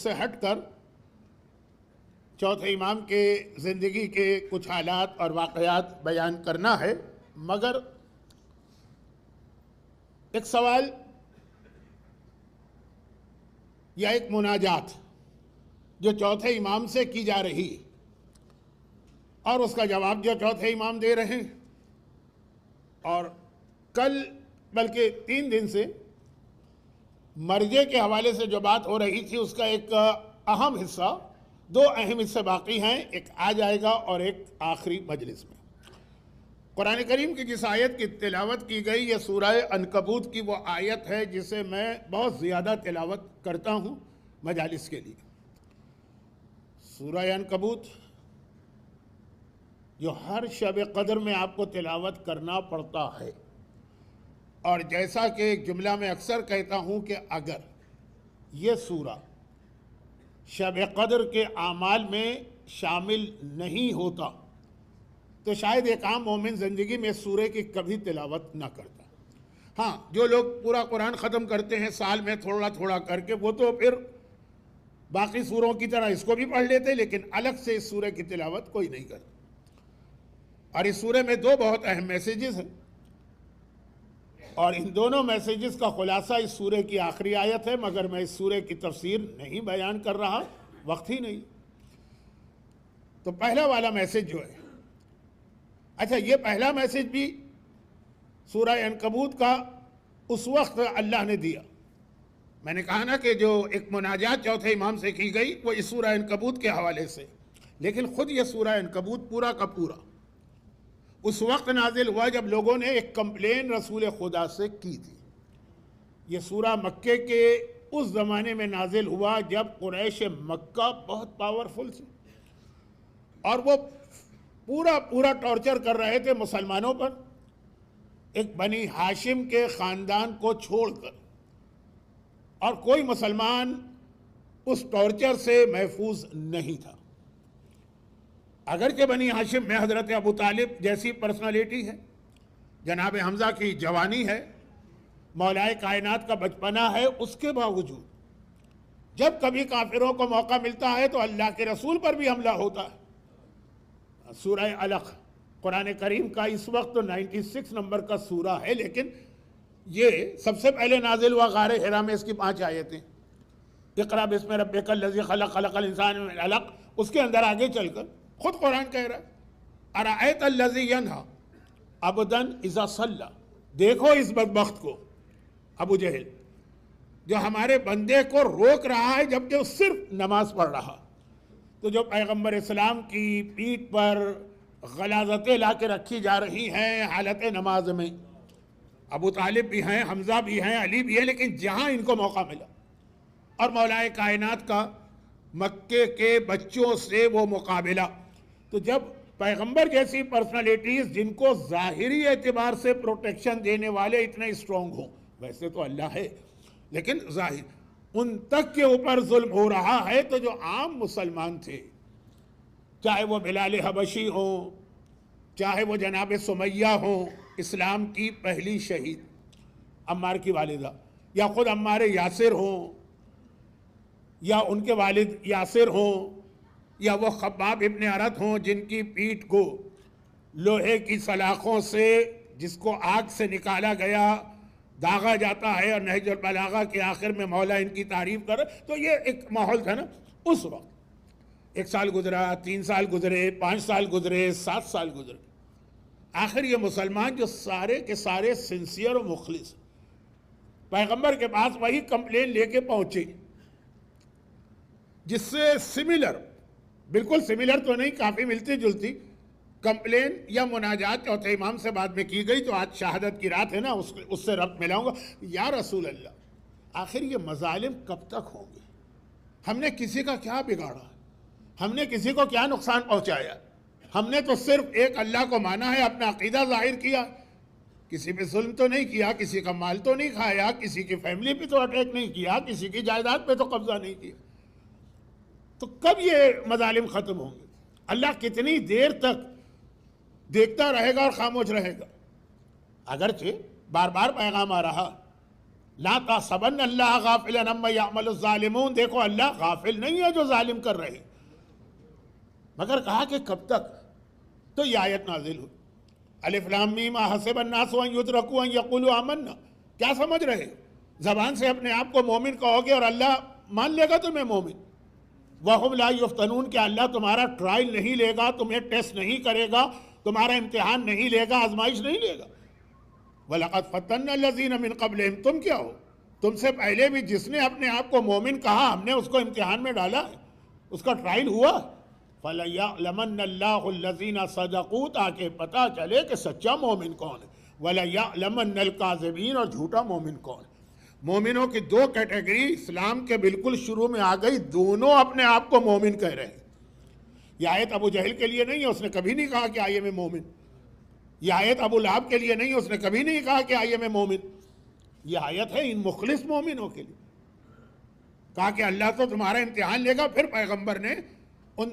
سے ہٹ کر چوتھے امام کے زندگی کے کچھ حالات اور واقعات بیان کرنا ہے، مگر ایک سوال یا ایک مناجات جو چوتھے امام سے کی جا رہی ہے اور اس کا جواب جو چوتھے امام دے رہے ہیں، اور کل بلکہ 3 دن سے مرجع کے حوالے سے جو بات ہو رہی تھی اس کا ایک اہم حصہ، 2 اہم حصے باقی ہیں، ایک آ جائے گا اور ایک آخری مجلس میں۔ قرآن کریم کی جس آیت کی تلاوت کی گئی یہ سورہ عنکبوت کی وہ آیت ہے جسے میں بہت زیادہ تلاوت کرتا ہوں مجالس کے لیے۔ سورہ عنکبوت جو ہر شب قدر میں آپ کو تلاوت کرنا پڑتا ہے، اور جیسا کہ ایک جملہ میں اکثر کہتا ہوں کہ اگر یہ سورہ شب قدر کے اعمال میں شامل نہیں ہوتا تو شاید ایک عام مومن زندگی میں سورہ کی کبھی تلاوت نہ کرتا۔ ہاں، جو لوگ پورا قرآن ختم کرتے ہیں سال میں تھوڑا تھوڑا کر کے، وہ تو پھر باقی سوروں کی طرح اس کو بھی پڑھ لیتے، لیکن الگ سے اس سورہ کی تلاوت کوئی نہیں کرتا۔ اور اس سورہ میں 2 بہت اہم میسیجز ہیں، اور ان دونوں میسیجز کا خلاصہ اس سورہ کی آخری آیت ہے، مگر میں اس سورہ کی تفسیر نہیں بیان کر رہا، وقت ہی نہیں۔ تو پہلا والا میسیج جو ہے، اچھا یہ پہلا میسیج بھی سورہ عنکبوت کا اس وقت اللہ نے دیا۔ میں نے کہا نا کہ جو ایک مناجات چوتھے امام سے کی گئی وہ اس سورہ عنکبوت کے حوالے سے، لیکن خود یہ سورہ عنکبوت پورا کا پورا اس وقت نازل ہوا جب لوگوں نے ایک کمپلین رسول خدا سے کی تھی۔ یہ سورہ مکے کے اس زمانے میں نازل ہوا جب قریش مکہ بہت پاورفل تھی، اور وہ پورا ٹارچر کر رہے تھے مسلمانوں پر، ایک بنی ہاشم کے خاندان کو چھوڑ کر، اور کوئی مسلمان اس ٹارچر سے محفوظ نہیں تھا۔ اگرچہ بنی ہاشم میں حضرت ابو طالب جیسی پرسنالٹی ہے، جناب حمزہ کی جوانی ہے، مولا کائنات کا بچپنا ہے، اس کے باوجود جب کبھی کافروں کو موقع ملتا ہے تو اللہ کے رسول پر بھی حملہ ہوتا ہے۔ سورہ علق قرآن کریم کا اس وقت 96 نمبر کا سورہ ہے، لیکن یہ سب سے پہلے نازل ہوا غار حرا میں، اس کی 5 آیتیں، اقرأ بسم ربک الذی خلق، خلق الانسان من علق، اس کے اندر آگے چل کر خود قرآن کہہ رہا ہے ارأیت الذی ینہی عبدا اذا صلی، دیکھو اس بدبخت کو ابو جہل جو ہمارے بندے کو روک رہا ہے جبکہ وہ صرف نماز پڑھ رہا۔ تو جو پیغمبر اسلام کی پیٹھ پر غلاظتیں لا کے رکھی جا رہی ہیں حالت نماز میں، ابو طالب بھی ہیں، حمزہ بھی ہیں، علی بھی ہیں، لیکن جہاں ان کو موقع ملا، اور مولا کائنات کا مکے کے بچوں سے وہ مقابلہ، تو جب پیغمبر جیسی پرسنالٹیز جن کو ظاہری اعتبار سے پروٹیکشن دینے والے اتنے اسٹرانگ ہوں، ویسے تو اللہ ہے لیکن ظاہر ان تک کے اوپر ظلم ہو رہا ہے، تو جو عام مسلمان تھے، چاہے وہ بلال حبشی ہوں، چاہے وہ جناب سمیہ ہوں، اسلام کی پہلی شہید عمار کی والدہ، یا خود عمار یاسر ہوں، یا ان کے والد یاسر ہوں، یا وہ خباب ابن ارت ہوں جن کی پیٹھ کو لوہے کی سلاخوں سے، جس کو آگ سے نکالا گیا، داغا جاتا ہے، اور نہج البلاغہ کے آخر میں مولا ان کی تعریف کر، تو یہ ایک ماحول تھا نا اس وقت۔ 1 سال گزرا، 3 سال گزرے، 5 سال گزرے، 7 سال گزرے، آخر یہ مسلمان جو سارے کے سارے سنسیئر و مخلص پیغمبر کے پاس وہی کمپلین لے کے پہنچے، جس سے سملر، بالکل سملر تو نہیں، کافی ملتی جلتی کمپلین یا مناجات چوتھے امام سے بعد میں کی گئی۔ تو آج شہادت کی رات ہے نا، اس سے ربط ملاؤں گا۔ یا رسول اللہ، آخر یہ مظالم کب تک ہوں گے؟ ہم نے کسی کا کیا بگاڑا؟ ہم نے کسی کو کیا نقصان پہنچایا؟ ہم نے تو صرف ایک اللہ کو مانا ہے، اپنا عقیدہ ظاہر کیا، کسی پہ ظلم تو نہیں کیا، کسی کا مال تو نہیں کھایا، کسی کی فیملی پہ تو اٹیک نہیں کیا، کسی کی جائیداد پہ تو قبضہ نہیں کیا۔ تو کب یہ مظالم ختم ہوں گے؟ اللہ کتنی دیر تک دیکھتا رہے گا اور خاموش رہے گا؟ اگرچہ بار بار پیغام آ رہا لا تحسبن اللہ غافلا عما یعمل الظالمون، دیکھو اللہ غافل نہیں ہے جو ظالم کر رہے، مگر کہا کہ کب تک؟ تو یہ آیت نازل ہوئی، الف لام میم احسب الناس ان یترکوا ان یقولوا آمنا، کیا سمجھ رہے ہو؟ زبان سے اپنے آپ کو مومن کہو گے اور اللہ مان لے گا تمہیں مومن؟ وَهُمْ لَا يُفْتَنُونَ، کہ اللہ تمہارا ٹرائل نہیں لے گا، تمہیں ٹیسٹ نہیں کرے گا، تمہارا امتحان نہیں لے گا، آزمائش نہیں لے گا۔ وَلَقَدْ فَتَّنَّا الَّذِينَ مِن قَبْلِهِمْ، تم کیا ہو؟ تم سے پہلے بھی جس نے اپنے آپ کو مومن کہا ہم نے اس کو امتحان میں ڈالا ہے، اس کا ٹرائل ہوا۔ فَلَيَعْلَمَنَّ اللَّهُ الَّذِينَ صَدَقُوا، تاکہ پتہ چلے کہ سچا مومن کون ہے، وَلَيَعْلَمَنَّ الْكَاذِبِينَ، اور جھوٹا مومن کون ہے۔ مومنوں کی دو کیٹیگری اسلام کے بالکل شروع میں آ گئی، دونوں اپنے آپ کو مومن کہہ رہے ہیں۔ یہ آیت ابو جہل کے لیے نہیں ہے، اس نے کبھی نہیں کہا کہ آئیے میں مومن۔ یہ آیت ابو لہب کے لیے نہیں ہے، اس نے کبھی نہیں کہا کہ آئیے میں مومن۔ یہ آیت ہے ان مخلص مومنوں کے لیے، کہا کہ اللہ تو تمہارا امتحان لے گا۔ پھر پیغمبر نے ان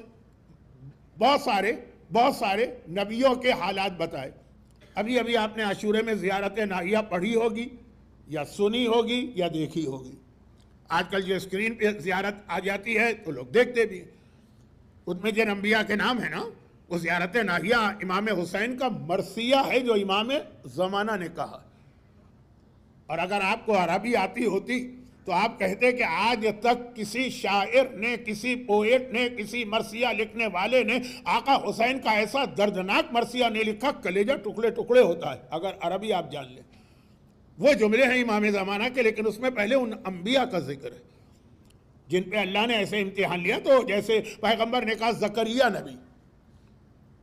بہت سارے نبیوں کے حالات بتائے۔ ابھی ابھی آپ نے عاشورے میں زیارت ناہیہ پڑھی ہوگی یا سنی ہوگی یا دیکھی ہوگی۔ آج کل جو اسکرین پہ زیارت آ جاتی ہے تو لوگ دیکھتے بھی ہیں، ان میں جن انبیاء کے نام ہے نا، وہ زیارت ناہیہ امام حسین کا مرثیہ ہے جو امام زمانہ نے کہا۔ اور اگر آپ کو عربی آتی ہوتی تو آپ کہتے کہ آج تک کسی شاعر نے، کسی پوئٹ نے، کسی مرثیہ لکھنے والے نے آقا حسین کا ایسا دردناک مرثیہ نہیں لکھا، کلیجہ ٹکڑے ٹکڑے ہوتا ہے اگر عربی آپ جان لیں۔ وہ جملے ہیں امام زمانہ کے، لیکن اس میں پہلے ان انبیاء کا ذکر ہے جن پہ اللہ نے ایسے امتحان لیا۔ تو جیسے پیغمبر نے کہا زکریا نبی،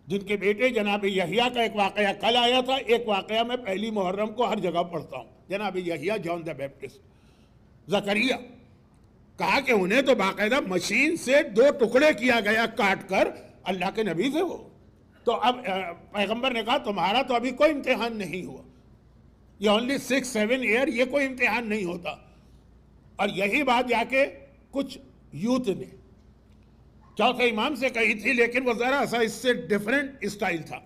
جن کے بیٹے جناب یحییٰ کا ایک واقعہ کل آیا تھا، ایک واقعہ میں پہلی محرم کو ہر جگہ پڑھتا ہوں، جناب یحییٰ جان دا بیپٹسٹ۔ زکریا کہا کہ انہیں تو باقاعدہ مشین سے دو ٹکڑے کیا گیا کاٹ کر، اللہ کے نبی تھے وہ۔ تو اب پیغمبر نے کہا تمہارا تو ابھی کوئی امتحان نہیں ہوا، یہ اونلی 6-7 ایئر، یہ کوئی امتحان نہیں ہوتا۔ اور یہی بات جا کے کچھ یوتھ نے چوتھے امام سے کہی تھی، لیکن وہ ذرا سا اس سے ڈیفرنٹ اسٹائل تھا،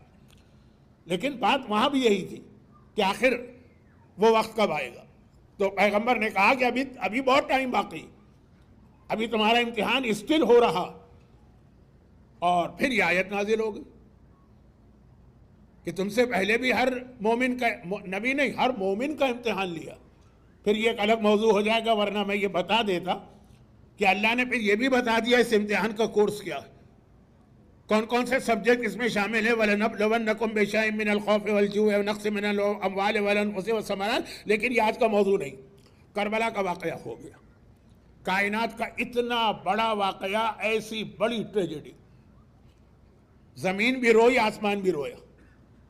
لیکن بات وہاں بھی یہی تھی کہ آخر وہ وقت کب آئے گا۔ تو پیغمبر نے کہا کہ ابھی بہت ٹائم باقی، ابھی تمہارا امتحان اسٹل ہو رہا۔ اور پھر یہ آیت نازل ہو گئی کہ تم سے پہلے بھی ہر مومن کا، نبی نہیں، ہر مومن کا امتحان لیا۔ پھر یہ ایک الگ موضوع ہو جائے گا، ورنہ میں یہ بتا دیتا کہ اللہ نے پھر یہ بھی بتا دیا اس امتحان کا کورس کیا ہے، کون کون سے سبجیکٹ اس میں شامل ہیں۔ وَلَنَبْلُوَنَّكُمْ بِشَيْءٍ مِّنَ الْخَوْفِ وَالْجُوعِ وَنَقْصٍ مِّنَ الْأَمْوَالِ وَالْأَنفُسِ وَالثَّمَرَاتِ، لیکن یہ آج کا موضوع نہیں۔ کربلا کا واقعہ ہو گیا، کائنات کا اتنا بڑا واقعہ، ایسی بڑی ٹریجڈی، زمین بھی روئی، آسمان بھی رویا۔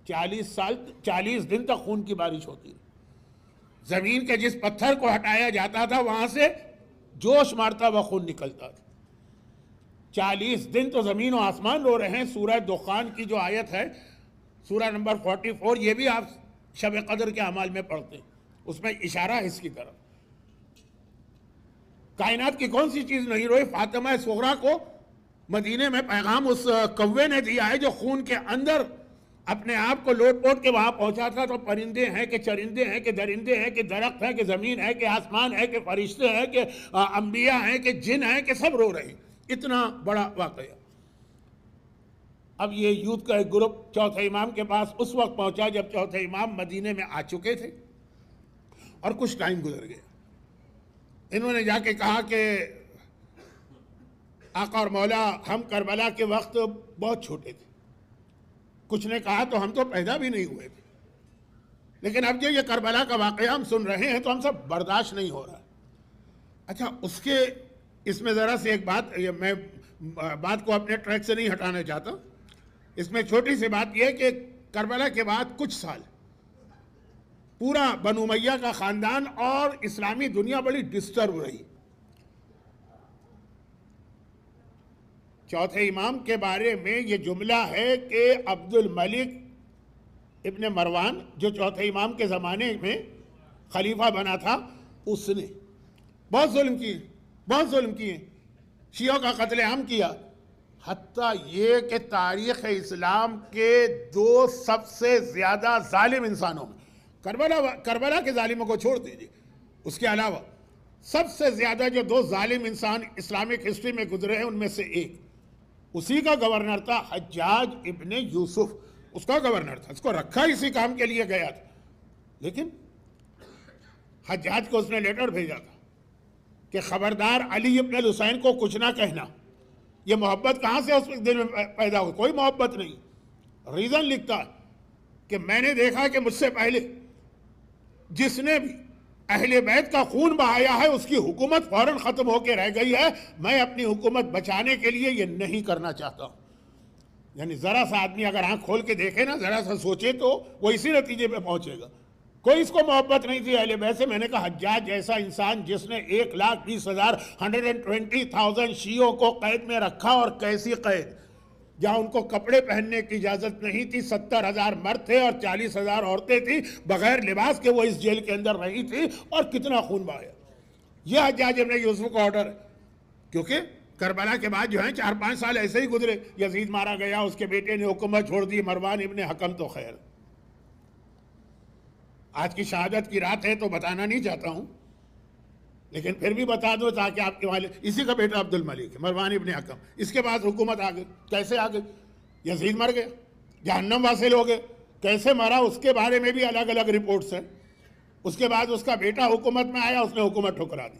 40 دن تک خون کی بارش ہوتی ہے۔ زمین کے جس پتھر کو ہٹایا جاتا تھا وہاں سے جوش مارتا ہوا خون نکلتا تھا۔ 40 دن تو زمین و آسمان رو رہے ہیں۔ سورہ دخان کی جو آیت ہے، سورہ نمبر 44، یہ بھی آپ شب قدر کے اعمال میں پڑھتے ہیں، اس میں اشارہ ہے اس کی طرف۔ کائنات کی کون سی چیز نہیں روئی؟ فاطمہ صغریٰ کو مدینے میں پیغام اس کوے نے دیا ہے جو خون کے اندر اپنے آپ کو لوٹ پوٹ کے وہاں پہنچا تھا۔ تو پرندے ہیں کہ چرندے ہیں کہ درندے ہیں کہ درخت ہیں کہ زمین ہے کہ آسمان ہے کہ فرشتے ہیں کہ انبیاء ہیں کہ جن ہیں کہ سب رو رہے ہیں۔ اتنا بڑا واقعہ۔ اب یہ یوتھ کا ایک گروپ چوتھے امام کے پاس اس وقت پہنچا جب چوتھے امام مدینے میں آ چکے تھے اور کچھ ٹائم گزر گیا۔ انہوں نے جا کے کہا کہ آقا اور مولا، ہم کربلا کے وقت بہت چھوٹے تھے۔ کچھ نے کہا تو ہم تو پیدا بھی نہیں ہوئے تھے، لیکن اب جو یہ کربلا کا واقعہ ہم سن رہے ہیں تو ہم سب برداشت نہیں ہو رہا۔ اچھا، اس میں ذرا سی ایک بات، میں بات کو اپنے ٹریک سے نہیں ہٹانا چاہتا، اس میں چھوٹی سی بات یہ کہ کربلا کے بعد کچھ سال پورا بنو امیہ کا خاندان اور اسلامی دنیا بڑی ڈسٹرب رہی۔ چوتھے امام کے بارے میں یہ جملہ ہے کہ عبد الملک ابن مروان جو چوتھے امام کے زمانے میں خلیفہ بنا تھا، اس نے بہت ظلم کیے، شیعوں کا قتل عام کیا، حتیٰ یہ کہ تاریخ اسلام کے 2 سب سے زیادہ ظالم انسانوں میں، کربلا کے ظالموں کو چھوڑ دیجیے، اس کے علاوہ سب سے زیادہ جو 2 ظالم انسان اسلامک ہسٹری میں گزرے ہیں ان میں سے ایک اسی کا گورنر تھا حجاج ابن یوسف، اس کا گورنر تھا، اس کو رکھا اسی کام کے لیے گیا تھا، لیکن حجاج کو اس نے لیٹر بھیجا تھا کہ خبردار علی ابن الحسین کو کچھ نہ کہنا۔ یہ محبت کہاں سے اس دل میں پیدا ہوئی؟ کوئی محبت نہیں۔ ریزن لکھتا کہ میں نے دیکھا کہ مجھ سے پہلے جس نے بھی اہل بیت کا خون بہایا ہے اس کی حکومت فوراً ختم ہو کے رہ گئی ہے، میں اپنی حکومت بچانے کے لیے یہ نہیں کرنا چاہتا ہوں۔ یعنی ذرا سا آدمی اگر آنکھ کھول کے دیکھے نا، ذرا سا سوچے تو وہ اسی نتیجے پہ پہنچے گا۔ کوئی اس کو محبت نہیں تھی اہل بیت سے۔ میں نے کہا حجاج جیسا انسان جس نے 1,20,000 120,000 شیعوں کو قید میں رکھا، اور کیسی قید جہاں ان کو کپڑے پہننے کی اجازت نہیں تھی، 70,000 مرد تھے اور 40,000 عورتیں تھیں بغیر لباس کے وہ اس جیل کے اندر رہی تھی، اور کتنا خون بہایا۔ یہ حجاج ابن یوسف کا آرڈر ہے، کیونکہ کربلا کے بعد جو ہیں 4-5 سال ایسے ہی گزرے، یزید مارا گیا، اس کے بیٹے نے حکومت چھوڑ دی، مروان ابن حکم تو خیر۔ آج کی شہادت کی رات ہے تو بتانا نہیں چاہتا ہوں، لیکن پھر بھی بتا دو تاکہ آپ کے والے، اسی کا بیٹا عبد الملک، مروان ابن حکم، اس کے بعد حکومت آ گئی۔ کیسے آ گئی؟ یزید مر گیا، جہنم واصل ہو گئے، کیسے مرا اس کے بارے میں بھی الگ الگ رپورٹس ہیں۔ اس کے بعد اس کا بیٹا حکومت میں آیا، اس نے حکومت ٹھکرا دی،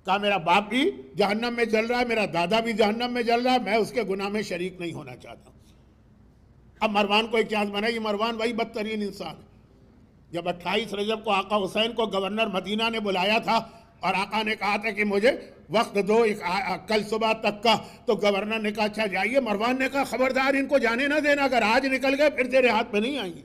کہا میرا باپ بھی جہنم میں جل رہا ہے، میرا دادا بھی جہنم میں جل رہا ہے، میں اس کے گناہ میں شریک نہیں ہونا چاہتا۔ اب مروان کو ایک چانس بنا، یہ مروان وہی بدترین انسان ہے۔ جب 28 رجب کو آقا حسین کو گورنر مدینہ نے بلایا تھا اور آقا نے کہا تھا کہ مجھے وقت دو کل صبح تک کا، تو گورنر نے کہا اچھا جائیے۔ مروان نے کہا خبردار ان کو جانے نہ دینا، اگر آج نکل گئے پھر تیرے ہاتھ میں نہیں آئیں گے۔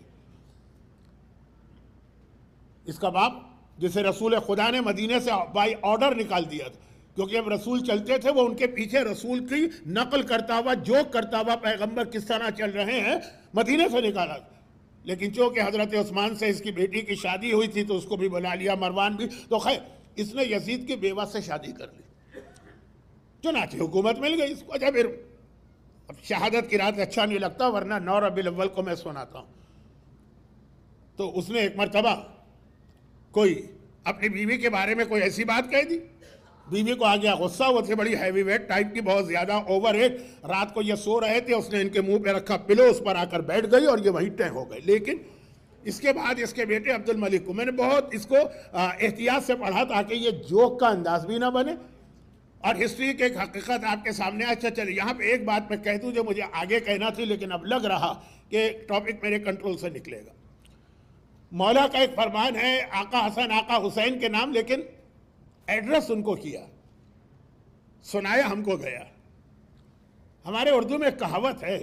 اس کا باپ جسے رسول خدا نے مدینے سے بائی آرڈر نکال دیا تھا، کیونکہ جب رسول چلتے تھے وہ ان کے پیچھے رسول کی نقل کرتا ہوا، جوک کرتا ہوا پیغمبر کس طرح چل رہے ہیں، مدینے سے نکالا تھا۔ لیکن چونکہ حضرت عثمان سے اس کی بیٹی کی شادی ہوئی تھی تو اس کو بھی بلا لیا، مروان بھی، تو خیر اس نے یزید کی بیوہ سے شادی کر لی، چنانچہ حکومت مل گئی اس کو۔ اچھا پھر اب شہادت کی رات اچھا نہیں لگتا، ورنہ 9 ربیع الاول کو میں سناتا ہوں۔ تو اس نے ایک مرتبہ کوئی اپنی بیوی کے بارے میں کوئی ایسی بات کہہ دی، بیوی کو آ گیا غصہ، وہ تھی بڑی ہیوی ویٹ ٹائپ کی، بہت زیادہ اوور ایٹ۔ رات کو یہ سو رہے تھے، اس نے ان کے منہ پہ رکھا پلو، اس پر آ کر بیٹھ گئی اور یہ وہیں ٹہ ہو گئے۔ لیکن اس کے بعد اس کے بیٹے عبد الملک کو میں نے بہت اس کو احتیاط سے پڑھا تاکہ یہ جوک کا انداز بھی نہ بنے اور ہسٹری کی ایک حقیقت آپ کے سامنے۔ اچھا چلے یہاں پہ ایک بات میں کہہ دوں جو مجھے آگے کہنا تھی، لیکن اب لگ رہا کہ ٹاپک میرے کنٹرول سے نکلے گا۔ مولا کا ایک فرمان ہے آقا حسن آقا حسین کے نام، لیکن ایڈریس ان کو کیا، سنایا ہم کو گیا۔ ہمارے اردو میں کہاوت ہے،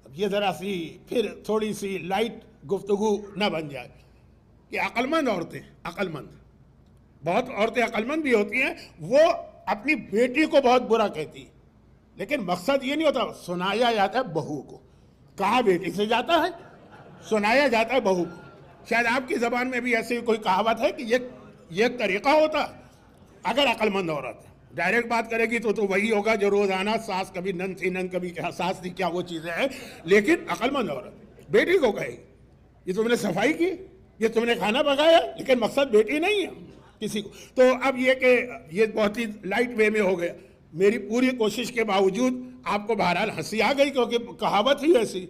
اب یہ ذرا سی پھر تھوڑی سی لائٹ گفتگو نہ بن جائے، کہ عقل مند عورتیں، عقل مند، بہت عورتیں عقل مند بھی ہوتی ہیں، وہ اپنی بیٹی کو بہت برا کہتی ہیں، لیکن مقصد یہ نہیں ہوتا۔ سنایا جاتا ہے بہو کو، کہا بیٹی سے جاتا ہے، سنایا جاتا ہے بہو کو۔ شاید آپ کی زبان میں بھی ایسی کوئی کہاوت ہے کہ یہ ایک طریقہ ہوتا ہے۔ اگر عقل مند عورت ڈائریکٹ بات کرے گی تو وہی ہوگا جو روزانہ ساس کبھی نن تھی، نن کبھی ساس تھی، کیا وہ چیزیں ہیں۔ لیکن عقل مند عورت بیٹی کو کہے گی یہ تم نے صفائی کی، یہ تم نے کھانا پکایا، لیکن مقصد بیٹی نہیں ہے کسی کو۔ تو اب یہ کہ یہ بہت ہی لائٹ وے میں ہو گیا، میری پوری کوشش کے باوجود آپ کو بہرحال ہنسی آ گئی، کیونکہ کہاوت ہی ایسی۔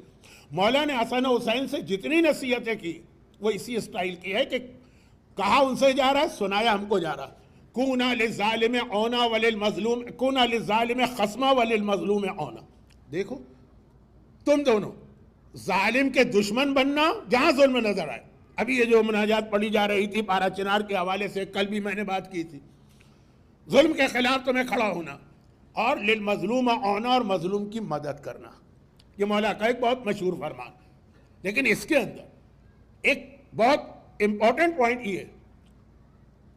مولا نے حسن حسین سے جتنی نصیحتیں کی وہ اسی اسٹائل کی ہے کہ کہا ان سے جا رہا ہے، سنایا ہم کو جا رہا ہے۔ کونا للظالم اونا وللمظلوم، کونا للظالم خصما وللمظلوم اونا۔ دیکھو تم دونوں ظالم کے دشمن بننا جہاں ظلم نظر آئے۔ ابھی یہ جو مناجات پڑھی جا رہی تھی پارا چنار کے حوالے سے، کل بھی میں نے بات کی تھی، ظلم کے خلاف تمہیں کھڑا ہونا، اور للمظلوم اونا، اور مظلوم کی مدد کرنا، یہ مولا کا ایک بہت مشہور فرمان۔ لیکن اس کے اندر ایک بہت امپورٹنٹ پوائنٹ یہ ہے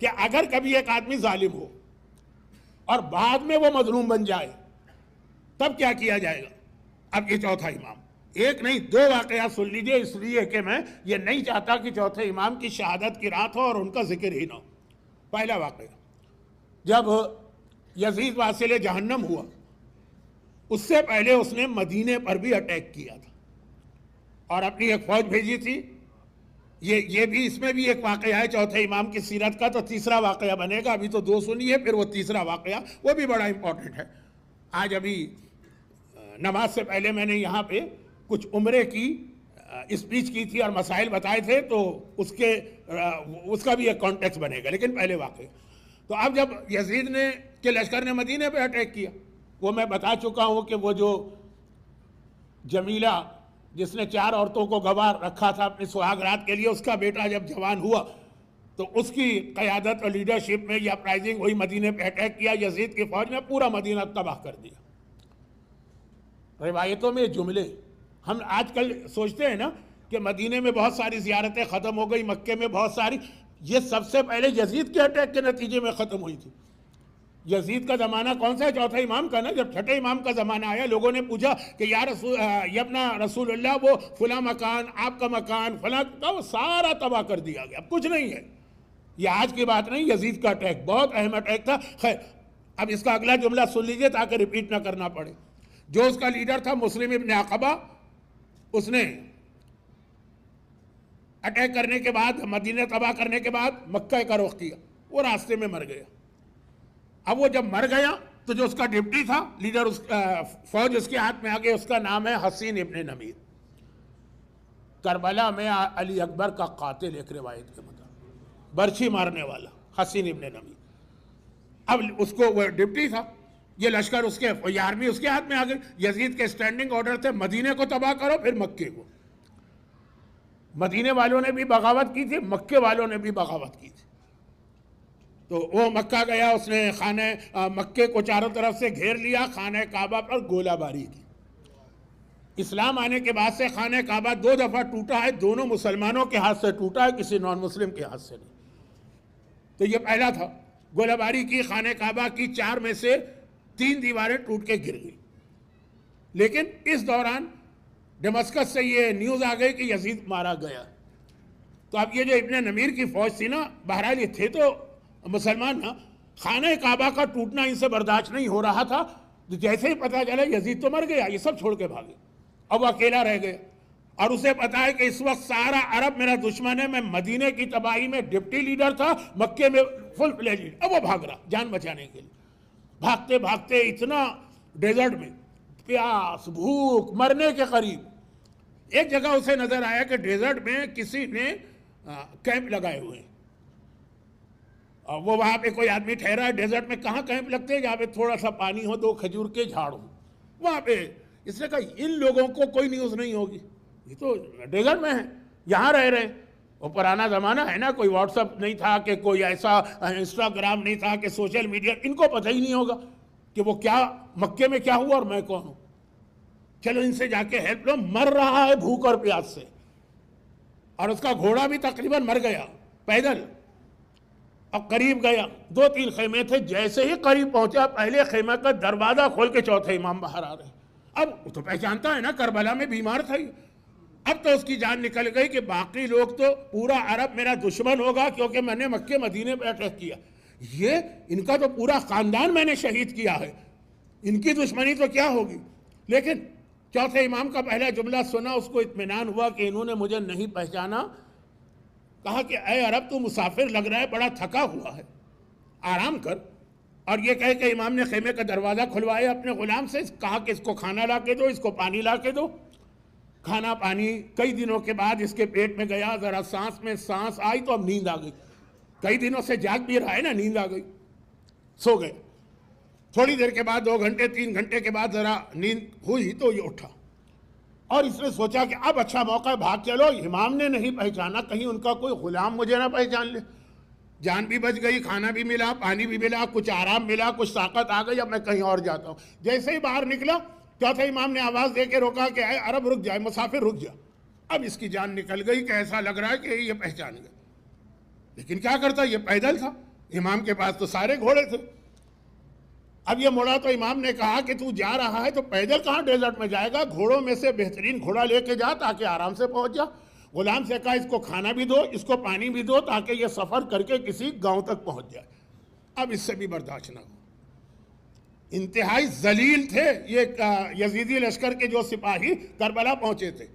کہ اگر کبھی ایک آدمی ظالم ہو اور بعد میں وہ مظلوم بن جائے تب کیا کیا جائے گا۔ اب یہ چوتھا امام، ایک نہیں 2 واقعات سن لیجئے، اس لیے کہ میں یہ نہیں چاہتا کہ چوتھے امام کی شہادت کی رات ہو اور ان کا ذکر ہی نہ ہو۔ پہلا واقعہ، جب یزید واصل جہنم ہوا اس سے پہلے اس نے مدینے پر بھی اٹیک کیا تھا اور اپنی ایک فوج بھیجی تھی یہ بھی اس میں بھی ایک واقعہ ہے چوتھے امام کی سیرت کا، تو تیسرا واقعہ بنے گا. ابھی تو دو سنی ہے، پھر وہ تیسرا واقعہ وہ بھی بڑا امپورٹنٹ ہے. آج ابھی نماز سے پہلے میں نے یہاں پہ کچھ عمرے کی اسپیچ کی تھی اور مسائل بتائے تھے، تو اس کا بھی ایک کانٹیکس بنے گا. لیکن پہلے واقعہ، تو اب جب یزید کے لشکر نے مدینے پہ اٹیک کیا، وہ میں بتا چکا ہوں کہ وہ جو جمیلہ جس نے 4 عورتوں کو گواہ رکھا تھا اپنی سہاگ رات کے لیے، اس کا بیٹا جب جوان ہوا تو اس کی قیادت اور لیڈرشپ میں یہ اپرائزنگ ہوئی، مدینے پہ اٹیک کیا، یزید کی فوج نے پورا مدینہ تباہ کر دیا. روایتوں میں جملے ہم آج کل سوچتے ہیں نا کہ مدینے میں بہت ساری زیارتیں ختم ہو گئی، مکے میں بہت ساری، یہ سب سے پہلے یزید کے اٹیک کے نتیجے میں ختم ہوئی تھی. یزید کا زمانہ کون سا ہے؟ چوتھے امام کا نا. جب چھٹے امام کا زمانہ آیا، لوگوں نے پوچھا کہ یا ابن رسول اللہ، وہ فلاں مکان، آپ کا مکان فلاں کا، وہ سارا تباہ کر دیا گیا، اب کچھ نہیں ہے. یہ آج کی بات نہیں، یزید کا اٹیک بہت اہم اٹیک تھا. خیر، اب اس کا اگلا جملہ سن لیجئے تاکہ ریپیٹ نہ کرنا پڑے. جو اس کا لیڈر تھا مسلم ابن عقبہ، اس نے اٹیک کرنے کے بعد، مدینہ تباہ کرنے کے بعد مکہ کا رخ کیا. وہ راستے میں مر گیا. اب وہ جب مر گیا تو جو اس کا ڈپٹی تھا لیڈر، فوج اس کے ہاتھ میں آ گئی. اس کا نام ہے حسین ابن نمیر، کربلا میں علی اکبر کا قاتل، ایک روایت کے مطابق برچھی مارنے والا حسین ابن نمیر. اب اس کو، وہ ڈپٹی تھا، یہ لشکر اس کے، یہ آرمی اس کے ہاتھ میں آ گئی. یزید کے اسٹینڈنگ آرڈر تھے مدینے کو تباہ کرو، پھر مکے کو. مدینے والوں نے بھی بغاوت کی تھی، مکے والوں نے بھی بغاوت کی تھی. تو وہ مکہ گیا، اس نے خانہ مکے کو چاروں طرف سے گھیر لیا، خانہ کعبہ پر گولہ باری کی. اسلام آنے کے بعد سے خانہ کعبہ 2 دفعہ ٹوٹا ہے، دونوں مسلمانوں کے ہاتھ سے ٹوٹا ہے، کسی نان مسلم کے ہاتھ سے نہیں. تو یہ پہلا تھا، گولہ باری کی، خانہ کعبہ کی 4 میں سے 3 دیواریں ٹوٹ کے گر گئی. لیکن اس دوران ڈمسکس سے یہ نیوز آ گئی کہ یزید مارا گیا. تو اب یہ جو ابن نمیر کی فوج تھی نا، بہرحال یہ تھے تو مسلمان نا، خانہ کعبہ کا ٹوٹنا ان سے برداشت نہیں ہو رہا تھا. جیسے ہی پتہ چلا یزید تو مر گیا، یہ سب چھوڑ کے بھاگے. اب وہ اکیلا رہ گیا، اور اسے پتا ہے کہ اس وقت سارا عرب میرا دشمن ہے. میں مدینے کی تباہی میں ڈپٹی لیڈر تھا، مکے میں فل فلیج لیڈر. اب وہ بھاگ رہا جان بچانے کے لیے. بھاگتے بھاگتے اتنا ڈیزرٹ میں، پیاس بھوک مرنے کے قریب. ایک جگہ اسے نظر آیا کہ ڈیزرٹ میں کسی نے کیمپ لگائے ہوئے ہیں. اور وہ وہاں پہ کوئی آدمی ٹھہرا ہے. ڈیزرٹ میں کہاں کیمپ لگتے ہیں؟ جہاں پہ تھوڑا سا پانی ہو، 2 کھجور کے جھاڑ ہو، وہاں پہ. اس نے کہا ان لوگوں کو کوئی نیوز نہیں ہوگی، یہ تو ڈیزرٹ میں ہیں، یہاں رہ رہے. وہ پرانا زمانہ ہے نا، کوئی واٹس ایپ نہیں تھا، کہ کوئی ایسا انسٹاگرام نہیں تھا، کہ سوشل میڈیا، ان کو پتہ ہی نہیں ہوگا کہ وہ کیا مکے میں کیا ہوا اور میں کون ہوں. چلو ان سے جا کے ہیلپ لو. مر رہا ہے بھوک اور پیاس سے، اور اس کا گھوڑا بھی تقریباً مر گیا پیدل. اب قریب گیا، 2-3 خیمے تھے. جیسے ہی قریب پہنچا، پہلے خیمہ کا دروازہ کھول کے چوتھے امام باہر آ رہے. اب وہ تو پہچانتا ہے نا، کربلا میں بیمار تھا. اب تو اس کی جان نکل گئی کہ باقی لوگ تو، پورا عرب میرا دشمن ہوگا کیونکہ میں نے مکے مدینے پہ اٹیک کیا. یہ ان کا تو پورا خاندان میں نے شہید کیا ہے، ان کی دشمنی تو کیا ہوگی. لیکن چوتھے امام کا پہلا جملہ سنا، اس کو اطمینان ہوا کہ انہوں نے مجھے نہیں پہچانا. کہا کہ اے عرب، تو مسافر لگ رہا ہے، بڑا تھکا ہوا ہے، آرام کر. اور یہ کہہ کہ امام نے خیمے کا دروازہ کھلوایا اپنے غلام سے. کہا کہ اس کو کھانا لا کے دو، اس کو پانی لا کے دو. کھانا پانی کئی دنوں کے بعد اس کے پیٹ میں گیا. ذرا سانس میں سانس آئی تو اب نیند آ گئی. کئی دنوں سے جاگ بھی رہا ہے نا، نیند آ گئی، سو گئے. تھوڑی دیر کے بعد، 2 گھنٹے 3 گھنٹے کے بعد ذرا نیند ہوئی تو یہ اٹھا. اور اس نے سوچا کہ اب اچھا موقع ہے، بھاگ چلو. امام نے نہیں پہچانا، کہیں ان کا کوئی غلام مجھے نہ پہچان لے. جان بھی بچ گئی، کھانا بھی ملا، پانی بھی ملا، کچھ آرام ملا، کچھ طاقت آ گئی. اب میں کہیں اور جاتا ہوں. جیسے ہی باہر نکلا، چوتھے امام نے آواز دے کے روکا کہ اے عرب رک جائے، مسافر رک جا. اب اس کی جان نکل گئی کہ ایسا لگ رہا ہے کہ یہ پہچان گیا. لیکن کیا کرتا، یہ پیدل تھا، امام کے پاس تو سارے گھوڑے تھے. اب یہ مڑا تو امام نے کہا کہ تو جا رہا ہے تو پیدل کہاں ڈیزرٹ میں جائے گا، گھوڑوں میں سے بہترین گھوڑا لے کے جا تاکہ آرام سے پہنچ جا. غلام سے کہا اس کو کھانا بھی دو، اس کو پانی بھی دو، تاکہ یہ سفر کر کے کسی گاؤں تک پہنچ جائے. اب اس سے بھی برداشت نہ ہو. انتہائی ذلیل تھے یہ یزیدی لشکر کے جو سپاہی کربلا پہنچے تھے،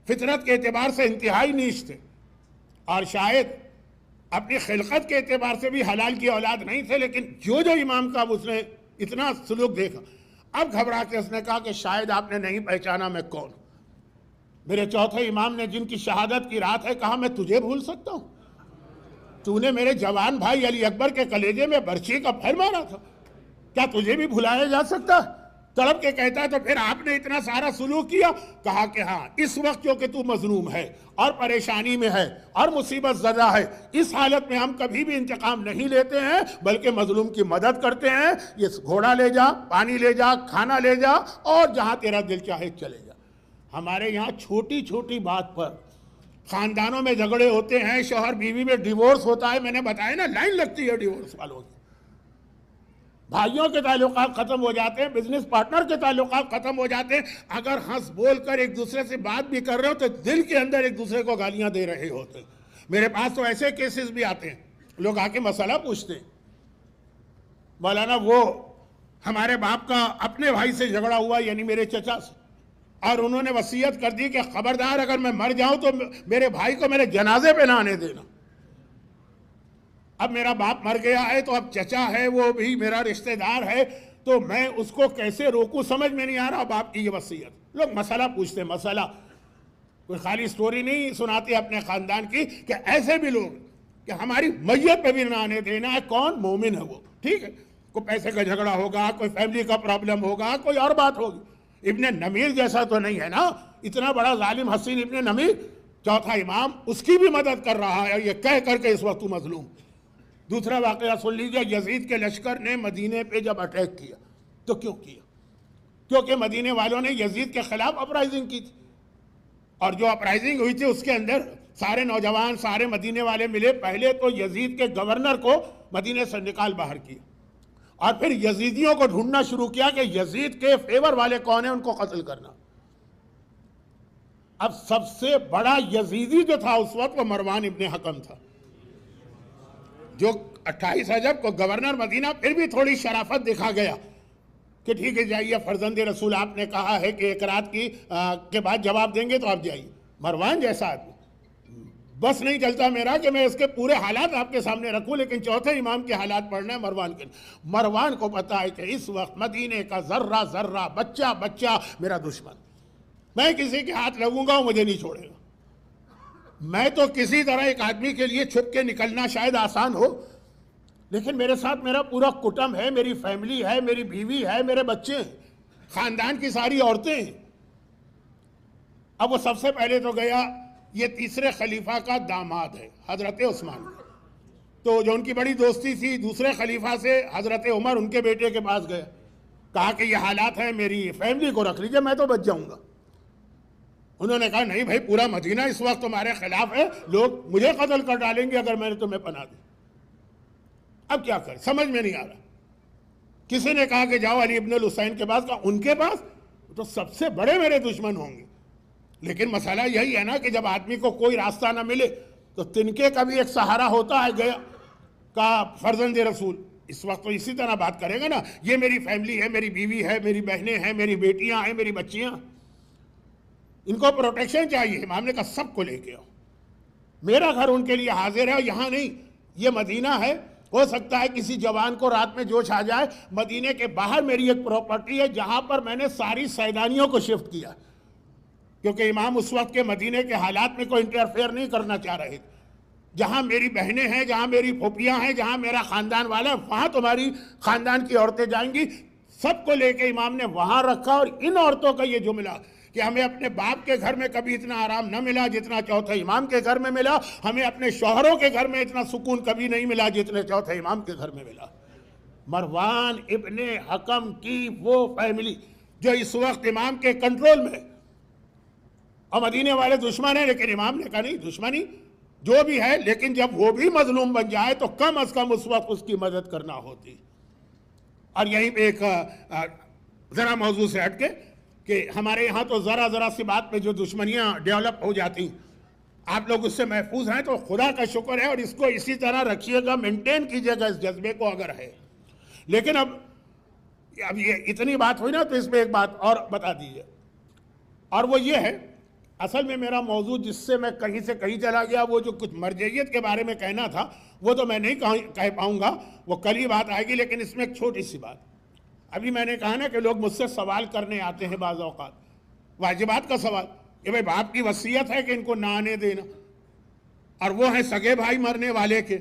فطرت کے اعتبار سے انتہائی نیچ تھے. اور شاید اپنی خلقت کے اعتبار سے بھی حلال کی اولاد نہیں تھے، لیکن جو امام کا اس نے اتنا سلوک دیکھا، اب گھبرا کے اس نے کہا کہ شاید آپ نے نہیں پہچانا میں کون ہوں۔ میرے چوتھے امام نے جن کی شہادت کی رات ہے کہا میں تجھے بھول سکتا ہوں؟ تو نے میرے جوان بھائی علی اکبر کے کلیجے میں برچھی کا پھر مارا تھا، کیا تجھے بھی بھلایا جا سکتا ہے؟ تڑپ کے کہتا ہے تو پھر آپ نے اتنا سارا سلوک کیا؟ کہا کہ ہاں، اس وقت کیونکہ تو مظلوم ہے اور پریشانی میں ہے اور مصیبت زدہ ہے، اس حالت میں ہم کبھی بھی انتقام نہیں لیتے ہیں بلکہ مظلوم کی مدد کرتے ہیں۔ یہ گھوڑا لے جا، پانی لے جا، کھانا لے جا اور جہاں تیرا دل چاہے چلے جا۔ ہمارے یہاں چھوٹی چھوٹی بات پر خاندانوں میں جھگڑے ہوتے ہیں، شوہر بیوی میں ڈیورس ہوتا ہے، میں نے بتایا نا لائن لگتی ہے ڈیورس والوں کی، بھائیوں کے تعلقات ختم ہو جاتے ہیں، بزنس پارٹنر کے تعلقات ختم ہو جاتے ہیں۔ اگر ہنس بول کر ایک دوسرے سے بات بھی کر رہے ہو تو دل کے اندر ایک دوسرے کو گالیاں دے رہے ہوتے ہیں۔ میرے پاس تو ایسے کیسز بھی آتے ہیں، لوگ آ کے مسئلہ پوچھتے ہیں، مولانا وہ ہمارے باپ کا اپنے بھائی سے جھگڑا ہوا، یعنی میرے چچا سے، اور انہوں نے وصیت کر دی کہ خبردار اگر میں مر جاؤں تو میرے بھائی کو میرے جنازے پہ نہ آنے دینا۔ اب میرا باپ مر گیا ہے تو اب چچا ہے، وہ بھی میرا رشتہ دار ہے، تو میں اس کو کیسے روکوں، سمجھ میں نہیں آ رہا باپ کی یہ وصیت۔ لوگ مسئلہ پوچھتے ہیں، مسئلہ کوئی خالی سٹوری نہیں سناتے اپنے خاندان کی کہ ایسے بھی لوگ کہ ہماری میت پہ بھی نہ آنے دینا ہے۔ کون؟ مومن ہے وہ، ٹھیک ہے، کوئی پیسے کا جھگڑا ہوگا، کوئی فیملی کا پرابلم ہوگا، کوئی اور بات ہوگی۔ ابن نمیر جیسا تو نہیں ہے نا، اتنا بڑا ظالم حسین ابن نمیر، چوتھا امام، اس کی بھی مدد کر رہا ہے، یہ کہہ کر کے اس وقت تو مظلوم۔ دوسرا واقعہ سن لیجیے، یزید کے لشکر نے مدینے پہ جب اٹیک کیا تو کیوں کیا؟ کیونکہ مدینے والوں نے یزید کے خلاف اپرائزنگ کی تھی، اور جو اپرائزنگ ہوئی تھی اس کے اندر سارے نوجوان، سارے مدینے والے ملے، پہلے تو یزید کے گورنر کو مدینے سے نکال باہر کیا، اور پھر یزیدیوں کو ڈھونڈنا شروع کیا کہ یزید کے فیور والے کون ہیں، ان کو قتل کرنا۔ اب سب سے بڑا یزیدی جو تھا اس وقت وہ مروان ابن حکم تھا، جو 28 رجب کو گورنر مدینہ، پھر بھی تھوڑی شرافت دکھا گیا کہ ٹھیک ہے جائیے، فرزند رسول آپ نے کہا ہے کہ ایک رات کے بعد جواب دیں گے تو آپ جائیے۔ مروان جیسا آدمی، بس نہیں چلتا میرا کہ میں اس کے پورے حالات آپ کے سامنے رکھوں، لیکن چوتھے امام کے حالات پڑھنا ہے مروان کے۔ مروان کو پتا ہے کہ اس وقت مدینے کا ذرہ ذرہ، بچہ بچہ میرا دشمن، میں کسی کے ہاتھ لگوں گا وہ مجھے نہیں چھوڑے گا۔ میں تو کسی طرح ایک آدمی کے لیے چھپ کے نکلنا شاید آسان ہو، لیکن میرے ساتھ میرا پورا کٹم ہے، میری فیملی ہے، میری بیوی ہے، میرے بچے ہیں، خاندان کی ساری عورتیں ہیں۔ اب وہ سب سے پہلے تو گیا، یہ تیسرے خلیفہ کا داماد ہے حضرت عثمان، تو جو ان کی بڑی دوستی تھی دوسرے خلیفہ سے، حضرت عمر ان کے بیٹے کے پاس گیا، کہا کہ یہ حالات ہیں، میری فیملی کو رکھ لیجئے، میں تو بچ جاؤں گا۔ انہوں نے کہا نہیں بھائی، پورا مدینہ اس وقت تمہارے خلاف ہے، لوگ مجھے قتل کر ڈالیں گے اگر میں نے تمہیں پناہ دی۔ اب کیا کریں، سمجھ میں نہیں آ رہا۔ کسی نے کہا کہ جاؤ علی ابن الحسین کے پاس، کہا ان کے پاس تو سب سے بڑے میرے دشمن ہوں گے، لیکن مسئلہ یہی ہے نا کہ جب آدمی کو کوئی راستہ نہ ملے تو تنکے کا بھی ایک سہارا ہوتا ہے۔ گیا، کہا فرزند رسول، اس وقت تو اسی طرح بات کرے گا نا، یہ میری فیملی ہے، میری بیوی ہے، میری بہنیں ہیں، میری بیٹیاں ہیں، میری بچیاں، ان کو پروٹیکشن چاہیے۔ امام نے کہا سب کو لے کے آؤ، میرا گھر ان کے لیے حاضر ہے، یہاں نہیں، یہ مدینہ ہے، ہو سکتا ہے کسی جوان کو رات میں جوش آ جائے، مدینے کے باہر میری ایک پراپرٹی ہے جہاں پر میں نے ساری سیدانیوں کو شفٹ کیا، کیونکہ امام اس وقت کے مدینے کے حالات میں کوئی انٹرفیئر نہیں کرنا چاہ رہے تھے۔ جہاں میری بہنیں ہیں، جہاں میری پھوپھیاں ہیں، جہاں میرا خاندان والا ہے، وہاں تمہاری خاندان کی عورتیں جائیں گی۔ سب کو لے کے امام نے وہاں رکھا، اور ان عورتوں کا یہ جملہ کہ ہمیں اپنے باپ کے گھر میں کبھی اتنا آرام نہ ملا جتنا چوتھے امام کے گھر میں ملا، ہمیں اپنے شوہروں کے گھر میں اتنا سکون کبھی نہیں ملا جتنے چوتھے امام کے گھر میں ملا۔ مروان ابن حکم کی وہ فیملی جو اس وقت امام کے کنٹرول میں، اور مدینے والے دشمن ہیں، لیکن امام نے کہا نہیں، دشمنی جو بھی ہے، لیکن جب وہ بھی مظلوم بن جائے تو کم از کم اس وقت اس کی مدد کرنا ہوتی۔ اور یہیں پہ ایک ذرا موضوع سے ہٹ کے کہ ہمارے یہاں تو ذرا ذرا سی بات پہ جو دشمنیاں ڈیولپ ہو جاتی ہیں، آپ لوگ اس سے محفوظ ہیں تو خدا کا شکر ہے، اور اس کو اسی طرح رکھیے گا، مینٹین کیجیے گا اس جذبے کو اگر ہے۔ لیکن اب یہ اتنی بات ہوئی نا، تو اس میں ایک بات اور بتا دیجیے، اور وہ یہ ہے اصل میں میرا موضوع جس سے میں کہیں سے کہیں چلا گیا، وہ جو کچھ مرجعیت کے بارے میں کہنا تھا وہ تو میں نہیں کہہ پاؤں گا، وہ کل ہی بات آئے گی، لیکن اس میں ایک چھوٹی سی بات. ابھی میں نے کہا نا کہ لوگ مجھ سے سوال کرنے آتے ہیں بعض اوقات، واجبات کا سوال، کہ بھائی باپ کی وصیت ہے کہ ان کو نہ آنے دینا، اور وہ ہیں سگے بھائی مرنے والے کے،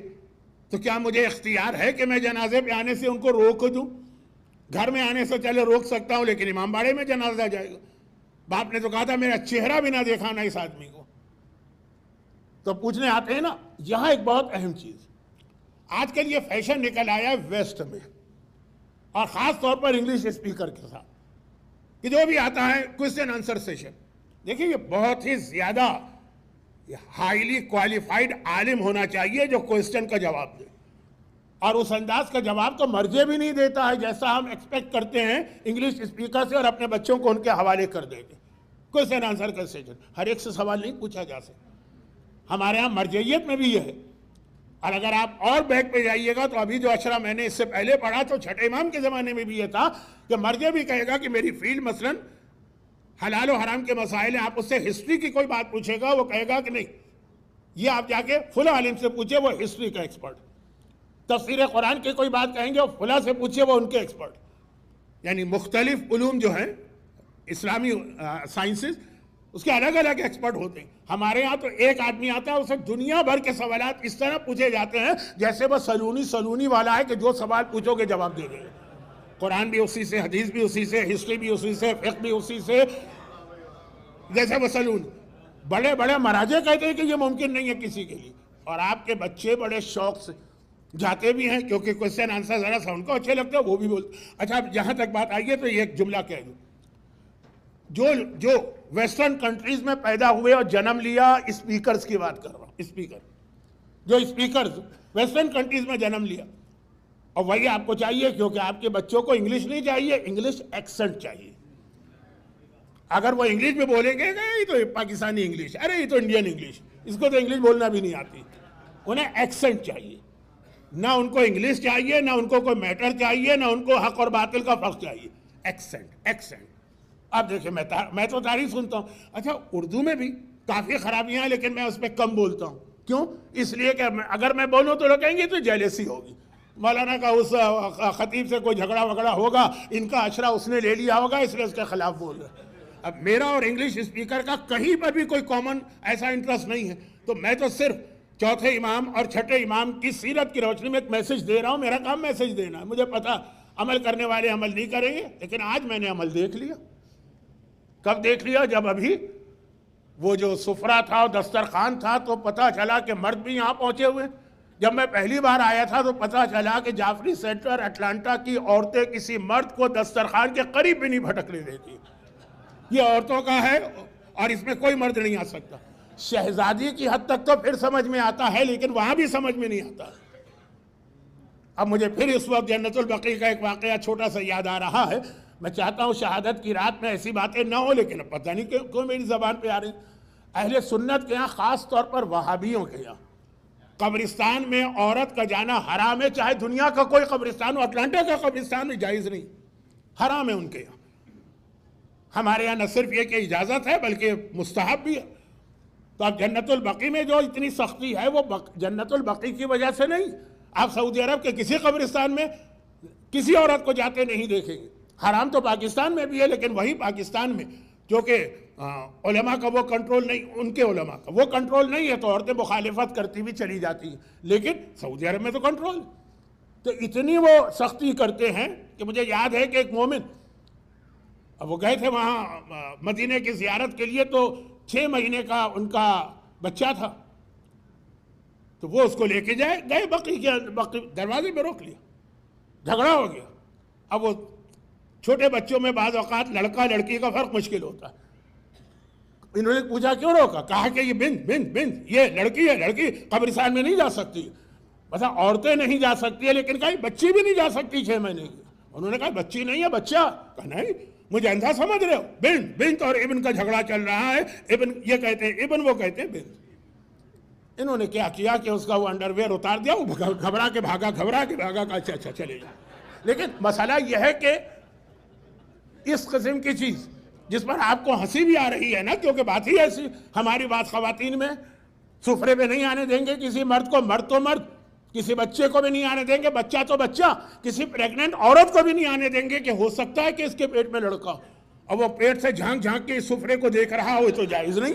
تو کیا مجھے اختیار ہے کہ میں جنازے پہ آنے سے ان کو روک دوں؟ گھر میں آنے سے چلے روک سکتا ہوں، لیکن امام باڑے میں جنازہ جائے گا. باپ نے تو کہا تھا میرا چہرہ بھی نہ دیکھا نا اس آدمی کو. تو پوچھنے آتے ہیں نا. یہاں ایک بہت اہم چیز، آج کل یہ فیشن نکل آیا ہے ویسٹ میں، اور خاص طور پر انگلش اسپیکر کے ساتھ، کہ جو بھی آتا ہے کوئسچن آنسر سیشن. دیکھیں یہ بہت ہی زیادہ ہائیلی کوالیفائڈ عالم ہونا چاہیے جو کوئسچن کا جواب دے، اور اس انداز کا جواب تو مرجع بھی نہیں دیتا ہے جیسا ہم ایکسپیکٹ کرتے ہیں انگلش اسپیکر سے، اور اپنے بچوں کو ان کے حوالے کر دیں گے. کوئسچن آنسر کا سیشن ہر ایک سے سوال نہیں پوچھا جا سکتا. ہمارے ہاں مرجعیت میں بھی یہ ہے. اور اگر آپ اور بیک پہ جائیے گا تو ابھی جو اشرا میں نے اس سے پہلے پڑھا تو چھٹے امام کے زمانے میں بھی یہ تھا کہ مرجع بھی کہے گا کہ میری فیلڈ مثلا حلال و حرام کے مسائل ہیں، آپ اس سے ہسٹری کی کوئی بات پوچھے گا وہ کہے گا کہ نہیں، یہ آپ جا کے فلاں عالم سے پوچھے، وہ ہسٹری کا ایکسپرٹ. تفسیر قرآن کی کوئی بات کہیں گے وہ فلاں سے پوچھے، وہ ان کے ایکسپرٹ. یعنی مختلف علوم جو ہیں اسلامی سائنسز، اس کے الگ الگ ایکسپرٹ ہوتے ہیں. ہمارے ہاں تو ایک آدمی آتا ہے، اسے دنیا بھر کے سوالات اس طرح پوچھے جاتے ہیں جیسے وہ سلونی والا ہے کہ جو سوال پوچھو گے جواب دے دے. قرآن بھی اسی سے، حدیث بھی اسی سے، ہسٹری بھی اسی سے، فقہ بھی اسی سے، جیسے وہ سلون. بڑے بڑے مراجع کہتے ہیں کہ یہ ممکن نہیں ہے کسی کے لیے، اور آپ کے بچے بڑے شوق سے جاتے بھی ہیں کیونکہ کوئسچن آنسر ذرا سا ان کو اچھے لگتے ہیں، وہ بھی بولتے. اچھا جہاں تک بات آئی ہے تو یہ ایک جملہ کہہ دوں، جو ویسٹرن کنٹریز میں پیدا ہوئے اور جنم لیا، اسپیکرز کی بات کر رہا ہوں، اسپیکرز ویسٹرن کنٹریز میں جنم لیا، اور وہی آپ کو چاہیے کیونکہ آپ کے بچوں کو انگلش نہیں چاہیے، انگلش ایکسنٹ چاہیے. اگر وہ انگلش میں بولیں گے یہ تو پاکستانی انگلش، ارے یہ تو انڈین انگلش، اس کو تو انگلش بولنا بھی نہیں آتی. انہیں ایکسنٹ چاہیے. نہ ان کو انگلش چاہیے، نہ ان کو کوئی میٹر چاہیے، نہ ان کو حق اور باطل کا فرق چاہیے. ایکسنٹ. اب دیکھیں میں تو تعریف سنتا ہوں. اچھا اردو میں بھی کافی خرابیاں ہیں، لیکن میں اس پہ کم بولتا ہوں. کیوں؟ اس لیے کہ اگر میں بولوں تو لوگ کہیں گے تو جیلسی ہوگی. مولانا کا اس خطیب سے کوئی جھگڑا وگڑا ہوگا، ان کا اشرا اس نے لے لیا ہوگا، اس لیے اس کے خلاف بول رہے. اب میرا اور انگلش اسپیکر کا کہیں پر بھی کوئی کامن ایسا انٹرسٹ نہیں ہے، تو میں تو صرف چوتھے امام اور چھٹے امام کی سیرت کی روشنی میں ایک میسج دے رہا ہوں. میرا کام میسج دینا ہے. مجھے پتا عمل کرنے والے عمل نہیں کریں گے، لیکن آج میں نے عمل دیکھ لیا. کب دیکھ لیا؟ جب ابھی وہ جو سفرہ تھا اور دسترخوان تھا تو پتہ چلا کہ مرد بھی یہاں پہنچے ہوئے. جب میں پہلی بار آیا تھا تو پتہ چلا کہ جعفری سینٹر اٹلانٹا کی عورتیں کسی مرد کو دسترخوان کے قریب بھی نہیں بھٹکنے دیتی. یہ عورتوں کا ہے اور اس میں کوئی مرد نہیں آ سکتا. شہزادی کی حد تک تو پھر سمجھ میں آتا ہے، لیکن وہاں بھی سمجھ میں نہیں آتا. اب مجھے پھر اس وقت جنت البقیع کا ایک واقعہ چھوٹا سا یاد آ رہا ہے. میں چاہتا ہوں شہادت کی رات میں ایسی باتیں نہ ہو، لیکن اب پتہ نہیں کیوں میری زبان پہ آ رہی. اہل سنت کے یہاں، خاص طور پر وہابیوں کے یہاں، قبرستان میں عورت کا جانا حرام ہے. چاہے دنیا کا کوئی قبرستان ہو، اٹلانٹا کا قبرستان میں جائز نہیں، حرام ہے ان کے یہاں. ہمارے یہاں نہ صرف یہ کہ اجازت ہے بلکہ مستحب بھی ہے. تو اب جنت البقیع میں جو اتنی سختی ہے وہ جنت البقیع کی وجہ سے نہیں. آپ سعودی عرب کے کسی قبرستان میں کسی عورت کو جاتے نہیں دیکھیں گے. حرام تو پاکستان میں بھی ہے، لیکن وہی پاکستان میں جو کہ علماء کا وہ کنٹرول نہیں، ان کے علماء کا وہ کنٹرول نہیں ہے، تو عورتیں مخالفت کرتی بھی چلی جاتی ہیں. لیکن سعودی عرب میں تو کنٹرول. تو اتنی وہ سختی کرتے ہیں کہ مجھے یاد ہے کہ ایک مومن، اب وہ گئے تھے وہاں مدینے کی زیارت کے لیے، تو 6 مہینے کا ان کا بچہ تھا، تو وہ اس کو لے کے گئے بقیع دروازے میں روک لیا. جھگڑا ہو گیا. اب وہ چھوٹے بچوں میں بعض اوقات لڑکا لڑکی کا فرق مشکل ہوتا ہے. انہوں نے پوچھا کیوں روکا؟ کہا کہ یہ بنت یہ لڑکی ہے، لڑکی قبرستان میں نہیں جا سکتی. بس عورتیں نہیں جا سکتی ہے، لیکن کہیں بچی بھی نہیں جا سکتی 6 مہینے کی. انہوں نے کہا بچی نہیں ہے بچہ. کہا نہیں، مجھے اندھا سمجھ رہے ہو؟ بنت اور ابن کا جھگڑا چل رہا ہے. ابن یہ کہتے ہیں ابن، وہ کہتے ہیں بنت. انہوں نے کیا کیا کہ اس کا وہ انڈر ویئر اتار دیا. وہ گھبرا کے بھاگا کہ اچھا چلے جا. لیکن مسئلہ یہ ہے کہ اس قسم کی چیز جس پر آپ کو ہنسی بھی آ رہی ہے نا، کیونکہ بات ہی ایسی، ہماری بات خواتین میں، سفرے پہ نہیں آنے دیں گے کسی مرد کو، مرد تو مرد، کسی بچے کو بھی نہیں آنے دیں گے، بچہ تو بچہ، کسی پریگننٹ عورت کو بھی نہیں آنے دیں گے کہ ہو سکتا ہے کہ اس کے پیٹ میں لڑکا ہو، اور وہ پیٹ سے جھانک جھانک کے اس سفرے کو دیکھ رہا ہو، تو جائز نہیں۔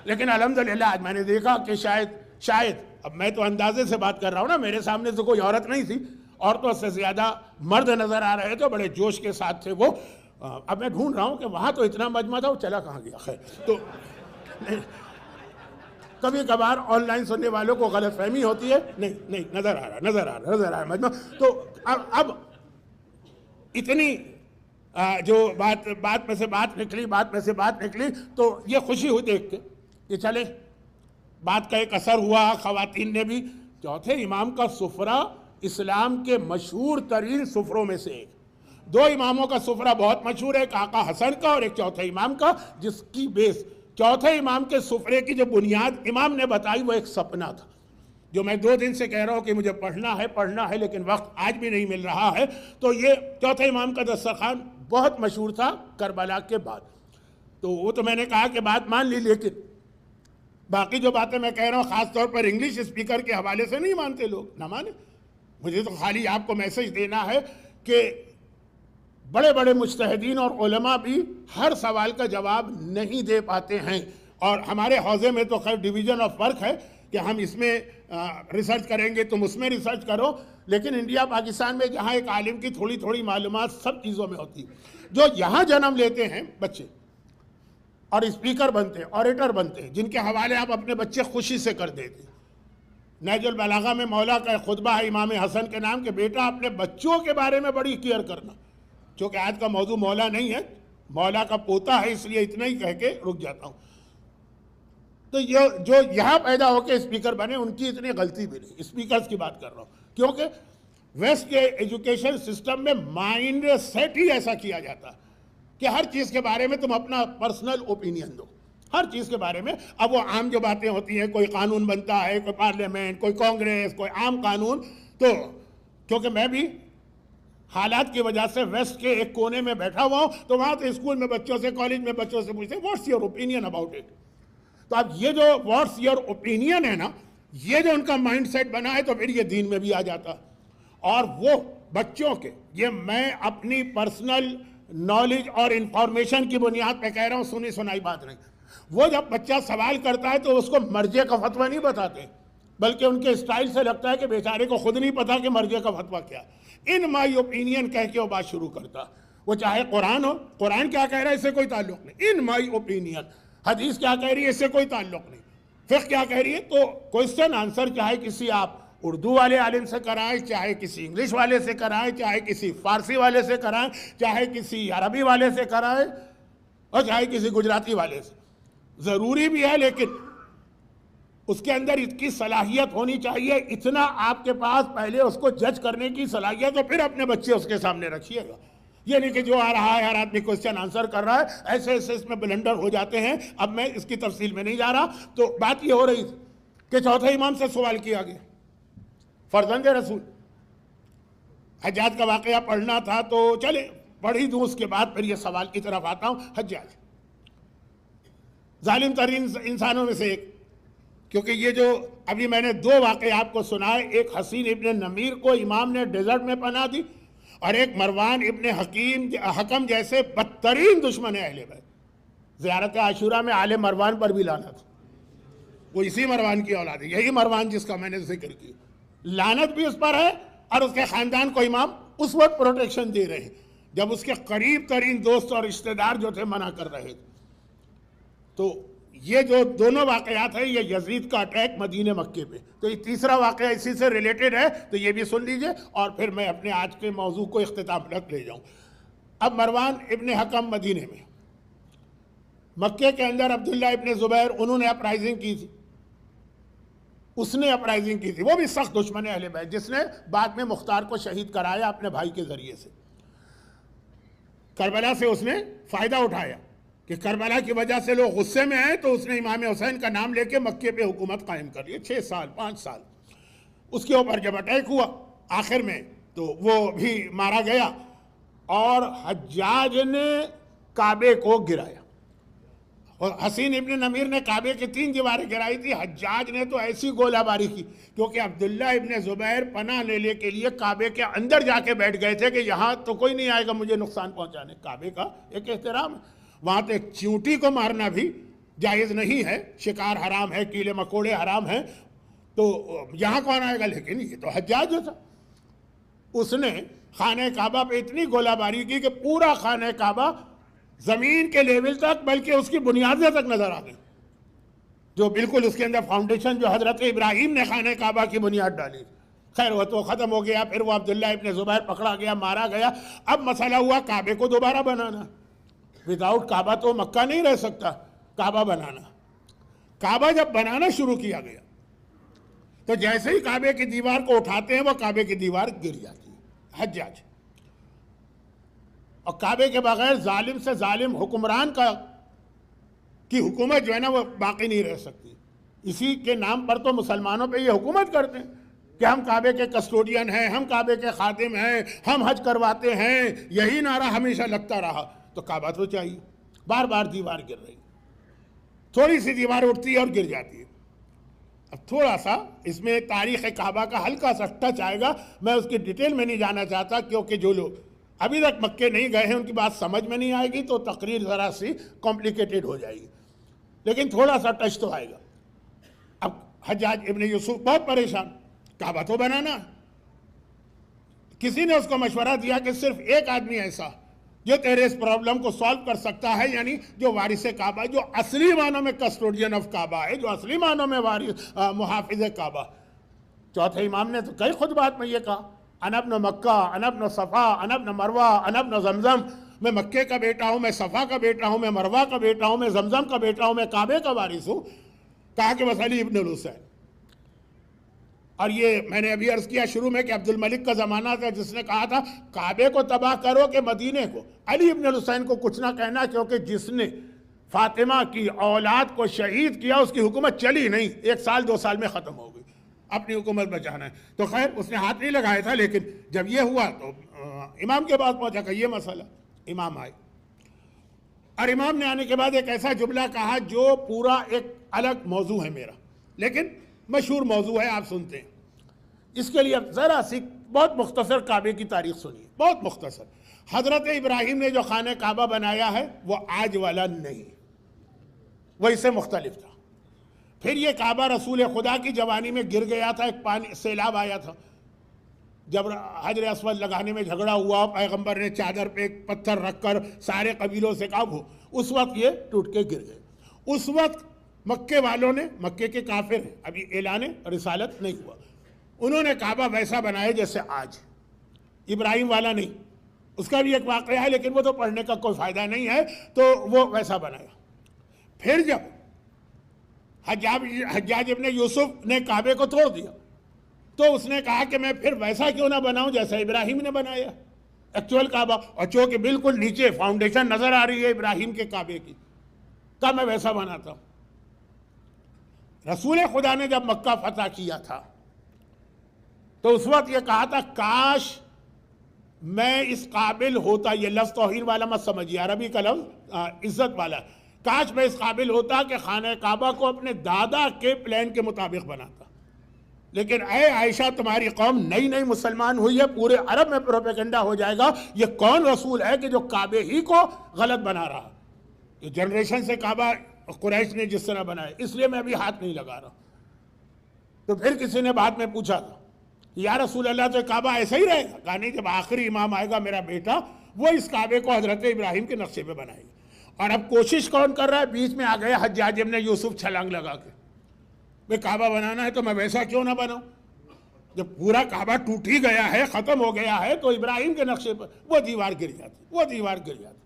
لیکن الحمدللہ آج میں نے دیکھا کہ شاید اب میں تو اندازے سے بات کر رہا ہوں نا، میرے سامنے تو کوئی عورت نہیں تھی، عورتوں سے زیادہ مرد نظر آ رہے تھے، بڑے جوش کے ساتھ تھے وہ۔ اب میں ڈھونڈ رہا ہوں کہ وہاں تو اتنا مجمع تھا، وہ چلا کہاں گیا؟ خیر، تو کبھی کبھار آن لائن سننے والوں کو غلط فہمی ہوتی ہے، نہیں نظر آ رہا مجمع۔ تو اب اتنی جو بات میں سے بات نکلی تو یہ خوشی ہوئی دیکھ کے کہ چلے بات کا ایک اثر ہوا، خواتین نے بھی۔ چوتھے امام کا سفرہ اسلام کے مشہور ترین سفروں میں سے ایک، دو اماموں کا سفرہ بہت مشہور ہے، ایک آقا حسن کا اور ایک چوتھے امام کا، جس کی بیس چوتھے امام کے سفرے کی جو بنیاد امام نے بتائی وہ ایک سپنا تھا، جو میں 2 دن سے کہہ رہا ہوں کہ مجھے پڑھنا ہے لیکن وقت آج بھی نہیں مل رہا ہے۔ تو یہ چوتھے امام کا دسترخوان بہت مشہور تھا کربلا کے بعد، تو وہ تو میں نے کہا کہ بات مان لی، لیکن باقی جو باتیں میں کہہ رہا ہوں خاص طور پر انگلش اسپیکر کے حوالے سے نہیں مانتے لوگ، نہ مانے۔ مجھے تو خالی آپ کو میسج دینا ہے کہ بڑے بڑے مجتہدین اور علماء بھی ہر سوال کا جواب نہیں دے پاتے ہیں، اور ہمارے حوزے میں تو خیر ڈویژن آف ورک ہے کہ ہم اس میں ریسرچ کریں گے، تم اس میں ریسرچ کرو، لیکن انڈیا پاکستان میں جہاں ایک عالم کی تھوڑی معلومات سب چیزوں میں ہوتی ہے، جو یہاں جنم لیتے ہیں بچے اور اسپیکر بنتے ہیں، آریٹر بنتے ہیں، جن کے حوالے آپ اپنے بچے خوشی سے کر دیتے ہیں۔ نہج البلاغہ میں مولا کا ایک خطبہ ہے امام حسن کے نام کہ بیٹا اپنے بچوں کے بارے میں بڑی کیئر کرنا، چونکہ آج کا موضوع مولا نہیں ہے، مولا کا پوتا ہے، اس لیے اتنا ہی کہہ کے رک جاتا ہوں۔ تو یہ جو یہاں پیدا ہو کے اسپیکر بنے ان کی اتنی غلطی بھی نہیں، اسپیکرز کی بات کر رہا ہوں، کیونکہ ویسٹ کے ایجوکیشن سسٹم میں مائنڈ سیٹ ہی ایسا کیا جاتا ہے کہ ہر چیز کے بارے میں تم اپنا پرسنل اوپینین دو، ہر چیز کے بارے میں۔ اب وہ عام جو باتیں ہوتی ہیں، کوئی قانون بنتا ہے، کوئی پارلیمنٹ، کوئی کانگریس، کوئی عام قانون، تو کیونکہ میں بھی حالات کی وجہ سے ویسٹ کے ایک کونے میں بیٹھا ہوا ہوں، تو وہاں تو اسکول میں بچوں سے، کالج میں بچوں سے پوچھتے ہیں what's your opinion about it. تو اب یہ جو واٹس یور اوپینین ہے نا، یہ جو ان کا مائنڈ سیٹ بنا ہے، تو پھر یہ دین میں بھی آ جاتا۔ اور وہ بچوں کے، یہ میں اپنی پرسنل نالج اور انفارمیشن کی بنیاد پہ کہہ رہا ہوں، سنی سنائی بات نہیں، وہ جب بچہ سوال کرتا ہے تو اس کو مرجع کا فتویٰ نہیں بتاتے، بلکہ ان کے اسٹائل سے لگتا ہے کہ بیچارے کو خود نہیں پتا کہ مرجع کا فتویٰ کیا، ان مائی اوپینین کہہ کے وہ بات شروع کرتا۔ وہ چاہے قرآن ہو، قرآن کیا کہہ رہا ہے اس سے کوئی تعلق نہیں، ان مائی اوپینین، حدیث کیا کہہ رہی ہے اس سے کوئی تعلق نہیں، فقہ کیا کہہ رہی ہے۔ تو کوئسچن آنسر چاہے کسی آپ اردو والے عالم سے کرائیں، چاہے کسی انگلش والے سے کرائیں، چاہے کسی فارسی والے سے کرائیں، چاہے کسی عربی والے سے کرائیں، اور چاہے کسی گجراتی والے سے، ضروری بھی ہے، لیکن اس کے اندر اس کی صلاحیت ہونی چاہیے، اتنا آپ کے پاس پہلے اس کو جج کرنے کی صلاحیت، اور پھر اپنے بچے اس کے سامنے رکھیے گا۔ یہ نہیں کہ جو آ رہا ہے ہر آدمی کوسچن آنسر کر رہا ہے، ایسے اس میں بلنڈر ہو جاتے ہیں۔ اب میں اس کی تفصیل میں نہیں جا رہا، تو بات یہ ہو رہی تھی کہ چوتھے امام سے سوال کیا گیا، فرزند رسول حجاج کا واقعہ پڑھنا تھا، تو چلے پڑھ ہی دوں، اس کے بعد پھر یہ سوال کی طرف آتا ہوں۔ حجاج ظالم ترین انسانوں میں سے ایک، کیونکہ یہ جو ابھی میں نے 2 واقعے آپ کو سنائے، ایک حسین ابن نمیر کو امام نے ڈیزرٹ میں پناہ دی، اور ایک مروان ابن حکم جیسے بدترین دشمن اہل بیت۔ زیارت عاشورہ میں آل مروان پر بھی لعنت، وہ اسی مروان کی اولاد ہے، یہی مروان جس کا میں نے ذکر کیا، لعنت بھی اس پر ہے، اور اس کے خاندان کو امام اس وقت پروٹیکشن دے رہے ہیں جب اس کے قریب ترین دوست اور رشتہ دار جو تھے منع کر رہے تھے۔ تو یہ جو دونوں واقعات ہیں، یہ یزید کا اٹیک مدینہ مکے پہ، تو یہ تیسرا واقعہ اسی سے ریلیٹڈ ہے، تو یہ بھی سن لیجئے، اور پھر میں اپنے آج کے موضوع کو اختتام تک لے جاؤں۔ اب مروان ابن حکم مدینہ میں، مکے کے اندر عبداللہ ابن زبیر، انہوں نے اپرائزنگ کی تھی، اس نے اپرائزنگ کی تھی، وہ بھی سخت دشمن اہل بیت، جس نے بعد میں مختار کو شہید کرایا اپنے بھائی کے ذریعے سے۔ کربلا سے اس نے فائدہ اٹھایا کہ کربلا کی وجہ سے لوگ غصے میں آئے، تو اس نے امام حسین کا نام لے کے مکے پہ حکومت قائم کر لی، 6 سال 5 سال۔ اس کے اوپر جب اٹیک ہوا آخر میں، تو وہ بھی مارا گیا، اور حجاج نے کعبے کو گرایا. اور حسین ابن نمیر نے کعبے کی 3 دیواریں گرائی تھی. حجاج نے تو ایسی گولہ باری کی کیونکہ عبداللہ ابن زبیر پناہ لینے کے لیے کعبے کے اندر جا کے بیٹھ گئے تھے کہ یہاں تو کوئی نہیں آئے گا مجھے نقصان پہنچانے. کعبے کا ایک احترام ہے. وہاں تو ایک چیونٹی کو مارنا بھی جائز نہیں ہے, شکار حرام ہے, کیڑے مکوڑے حرام ہیں, تو یہاں کون آئے گا. لیکن یہ تو حجاج جو تھا, اس نے خانہ کعبہ پہ اتنی گولہ باری کی کہ پورا خانہ کعبہ زمین کے لیول تک بلکہ اس کی بنیادیں تک نظر آ گئی, جو بالکل اس کے اندر فاؤنڈیشن جو حضرت ابراہیم نے خانہ کعبہ کی بنیاد ڈالی. خیر وہ تو ختم ہو گیا. پھر وہ عبداللہ ابن زبیر پکڑا گیا, مارا گیا. اب مسئلہ ہوا کعبے کو دوبارہ بنانا. وداؤٹ کعبہ تو مکہ نہیں رہ سکتا. کعبہ بنانا, کعبہ جب بنانا شروع کیا گیا تو جیسے ہی کعبے کی دیوار کو اٹھاتے ہیں وہ کعبے کی دیوار گر جاتی ہے. حجاج اور کعبے کے بغیر ظالم سے ظالم حکمران کی حکومت جو ہے نا وہ باقی نہیں رہ سکتی. اسی کے نام پر تو مسلمانوں پہ یہ حکومت کرتے ہیں کہ ہم کعبے کے کسٹوڈین ہیں, ہم کعبے کے خادم ہیں, ہم حج کرواتے ہیں. یہی نعرہ ہمیشہ لگتا رہا. تو کعبہ تو چاہیے. بار بار دیوار گر رہی, تھوڑی سی دیوار اٹھتی ہے اور گر جاتی ہے. اب تھوڑا سا اس میں تاریخ کعبہ کا ہلکا سا ٹچ آئے گا. میں اس کی ڈیٹیل میں نہیں جانا چاہتا کیونکہ جو لوگ ابھی تک مکے نہیں گئے ہیں ان کی بات سمجھ میں نہیں آئے گی تو تقریر ذرا سی کمپلیکیٹڈ ہو جائے گی. لیکن تھوڑا سا ٹچ تو آئے گا. اب حجاج ابن یوسف بہت پریشان, کعبہ تو بنانا. کسی نے اس کو مشورہ دیا کہ صرف ایک آدمی ایسا جو تیرے اس پرابلم کو سالو کر سکتا ہے, یعنی جو وارث کعبہ, جو اصلی معنوں میں کسٹوڈین آف کعبہ ہے, جو اصلی معنوں میں محافظ کعبہ. چوتھے امام نے تو کئی خطبات میں یہ کہا, انا ابن مکہ, انا ابن صفا, انا ابن مروہ, انا ابن زمزم. میں مکے کا بیٹا ہوں, میں صفا کا بیٹا ہوں, میں مروہ کا بیٹا ہوں, میں زمزم کا بیٹا ہوں, میں کعبے کا وارث ہوں. کہا کہ بس علی ابن الحسین. اور یہ میں نے ابھی عرض کیا شروع میں کہ عبد الملک کا زمانہ تھا جس نے کہا تھا کعبے کو تباہ کرو کہ مدینے کو. علی ابن الحسین کو کچھ نہ کہنا کیونکہ جس نے فاطمہ کی اولاد کو شہید کیا اس کی حکومت چلی نہیں, 1 سال 2 سال میں ختم ہو گئی. اپنی حکومت بچانا ہے. تو خیر اس نے ہاتھ نہیں لگایا تھا, لیکن جب یہ ہوا تو امام کے بعد پہنچا کہ یہ مسئلہ. امام آئے اور امام نے آنے کے بعد ایک ایسا جملہ کہا جو پورا ایک الگ موضوع ہے میرا, لیکن مشہور موضوع ہے, آپ سنتے ہیں. اس کے لیے ذرا سی بہت مختصر کعبے کی تاریخ سنیے, بہت مختصر. حضرت ابراہیم نے جو خانہ کعبہ بنایا ہے وہ آج والا نہیں, وہ اس سے مختلف تھا. پھر یہ کعبہ رسول خدا کی جوانی میں گر گیا تھا, ایک پانی سیلاب آیا تھا. جب حجر اسود لگانے میں جھگڑا ہوا, پیغمبر نے چادر پہ ایک پتھر رکھ کر سارے قبیلوں سے کہا ہو, اس وقت یہ ٹوٹ کے گر گئے. اس وقت مکے والوں نے, مکے کے کافر ہیں, ابھی اعلان رسالت نہیں ہوا, انہوں نے کعبہ ویسا بنایا جیسے آج, ابراہیم والا نہیں. اس کا بھی ایک واقعہ ہے لیکن وہ تو پڑھنے کا کوئی فائدہ نہیں ہے, تو وہ ویسا بنایا. پھر جب حجاج ابن یوسف نے کعبے کو توڑ دیا تو اس نے کہا کہ میں پھر ویسا کیوں نہ بناؤں جیسا ابراہیم نے بنایا ایکچوئل کعبہ. اور چونکہ بالکل نیچے فاؤنڈیشن نظر آ رہی ہے ابراہیم کے کعبے کی, کہا میں ویسا بناتا ہوں. رسول خدا نے جب مکہ فتح کیا تھا تو اس وقت یہ کہا تھا کاش میں اس قابل ہوتا, یہ لفظ توہین والا مت سمجھیے, عربی کا لفظ عزت والا, کاش میں اس قابل ہوتا کہ خانہ کعبہ کو اپنے دادا کے پلان کے مطابق بناتا. لیکن اے عائشہ تمہاری قوم نئی نئی مسلمان ہوئی ہے, پورے عرب میں پروپیگنڈا ہو جائے گا یہ کون رسول ہے کہ جو کعبے ہی کو غلط بنا رہا. یہ جنریشن سے کعبہ قریش نے جس طرح بنایا, اس لیے میں ابھی ہاتھ نہیں لگا رہا. تو پھر کسی نے بعد میں پوچھا تھا یا رسول اللہ تو کعبہ ایسا ہی رہے گا. کہا نہیں, جب آخری امام آئے گا میرا بیٹا وہ اس کعبے کو حضرت ابراہیم کے نقشے پہ بنائے گا. اور اب کوشش کون کر رہا ہے, بیچ میں آ گیا حجاج ابن یوسف چھلانگ لگا کے, بھئی کعبہ بنانا ہے تو میں ویسا کیوں نہ بناؤں. جب پورا کعبہ ٹوٹ ہی گیا ہے, ختم ہو گیا ہے, تو ابراہیم کے نقشے پر وہ دیوار گر جاتی, وہ دیوار گر جاتی.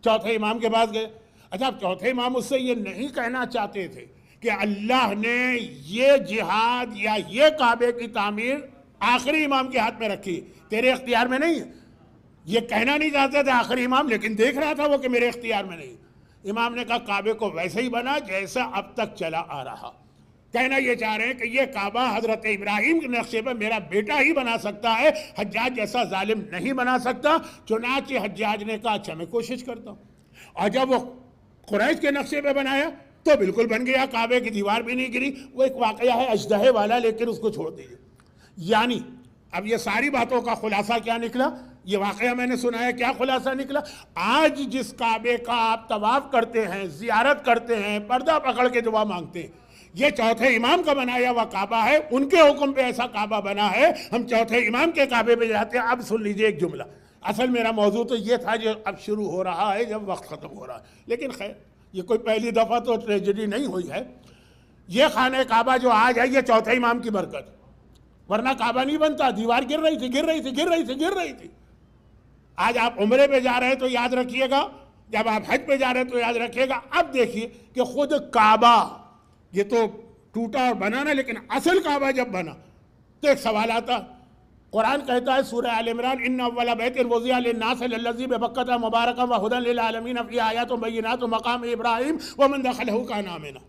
چوتھے امام کے پاس گئے. اچھا چوتھے امام اس سے یہ نہیں کہنا چاہتے تھے کہ اللہ نے یہ جہاد یا یہ کعبے کی تعمیر آخری امام کے ہاتھ میں رکھی, تیرے اختیار میں نہیں ہے. یہ کہنا نہیں چاہتے تھے آخری امام, لیکن دیکھ رہا تھا وہ کہ میرے اختیار میں نہیں. امام نے کہا کعبے کو ویسے ہی بنا جیسا اب تک چلا آ رہا. کہنا یہ چاہ رہے ہیں کہ یہ کعبہ حضرت ابراہیم کے نقشے پر میرا بیٹا ہی بنا سکتا ہے, حجاج جیسا ظالم نہیں بنا سکتا. چنانچہ حجاج نے کہا اچھا میں کوشش کرتا ہوں. اور جب وہ قریش کے نقشے پہ بنایا تو بالکل بن گیا، کعبے کی دیوار بھی نہیں گری۔ وہ ایک واقعہ ہے اژدہے والا، لیکن اس کو چھوڑ دیجیے۔ یعنی اب یہ ساری باتوں کا خلاصہ کیا نکلا؟ یہ واقعہ میں نے سنایا، کیا خلاصہ نکلا؟ آج جس کعبے کا آپ طواف کرتے ہیں، زیارت کرتے ہیں، پردہ پکڑ کے دعا مانگتے ہیں، یہ چوتھے امام کا بنایا ہوا کعبہ ہے، ان کے حکم پہ ایسا کعبہ بنا ہے، ہم چوتھے امام کے کعبے پہ جاتے ہیں۔ اب سن لیجئے ایک جملہ، اصل میرا موضوع تو یہ تھا جو اب شروع ہو رہا ہے جب وقت ختم ہو رہا ہے، لیکن خیر یہ کوئی پہلی دفعہ تو ٹریجڈی نہیں ہوئی ہے۔ یہ خانہ کعبہ جو آج ہے یہ چوتھے امام کی برکت، ورنہ کعبہ نہیں بنتا، دیوار گر رہی تھی۔ آج آپ عمرے پہ جا رہے ہیں تو یاد رکھیے گا، جب آپ حج پہ جا رہے ہیں تو یاد رکھیے گا۔ اب دیکھیے کہ خود کعبہ یہ تو ٹوٹا اور بنا نا، لیکن اصل کعبہ جب بنا تو ایک سوال آتا۔ قرآن کہتا ہے سورہ آل عمران، ان اول بیت وضع للناس للذی ببکۃ مبارکا وہدی للعالمین فیہ آیات بینات مقام ابراہیم ومن دخلہ کان آمنا۔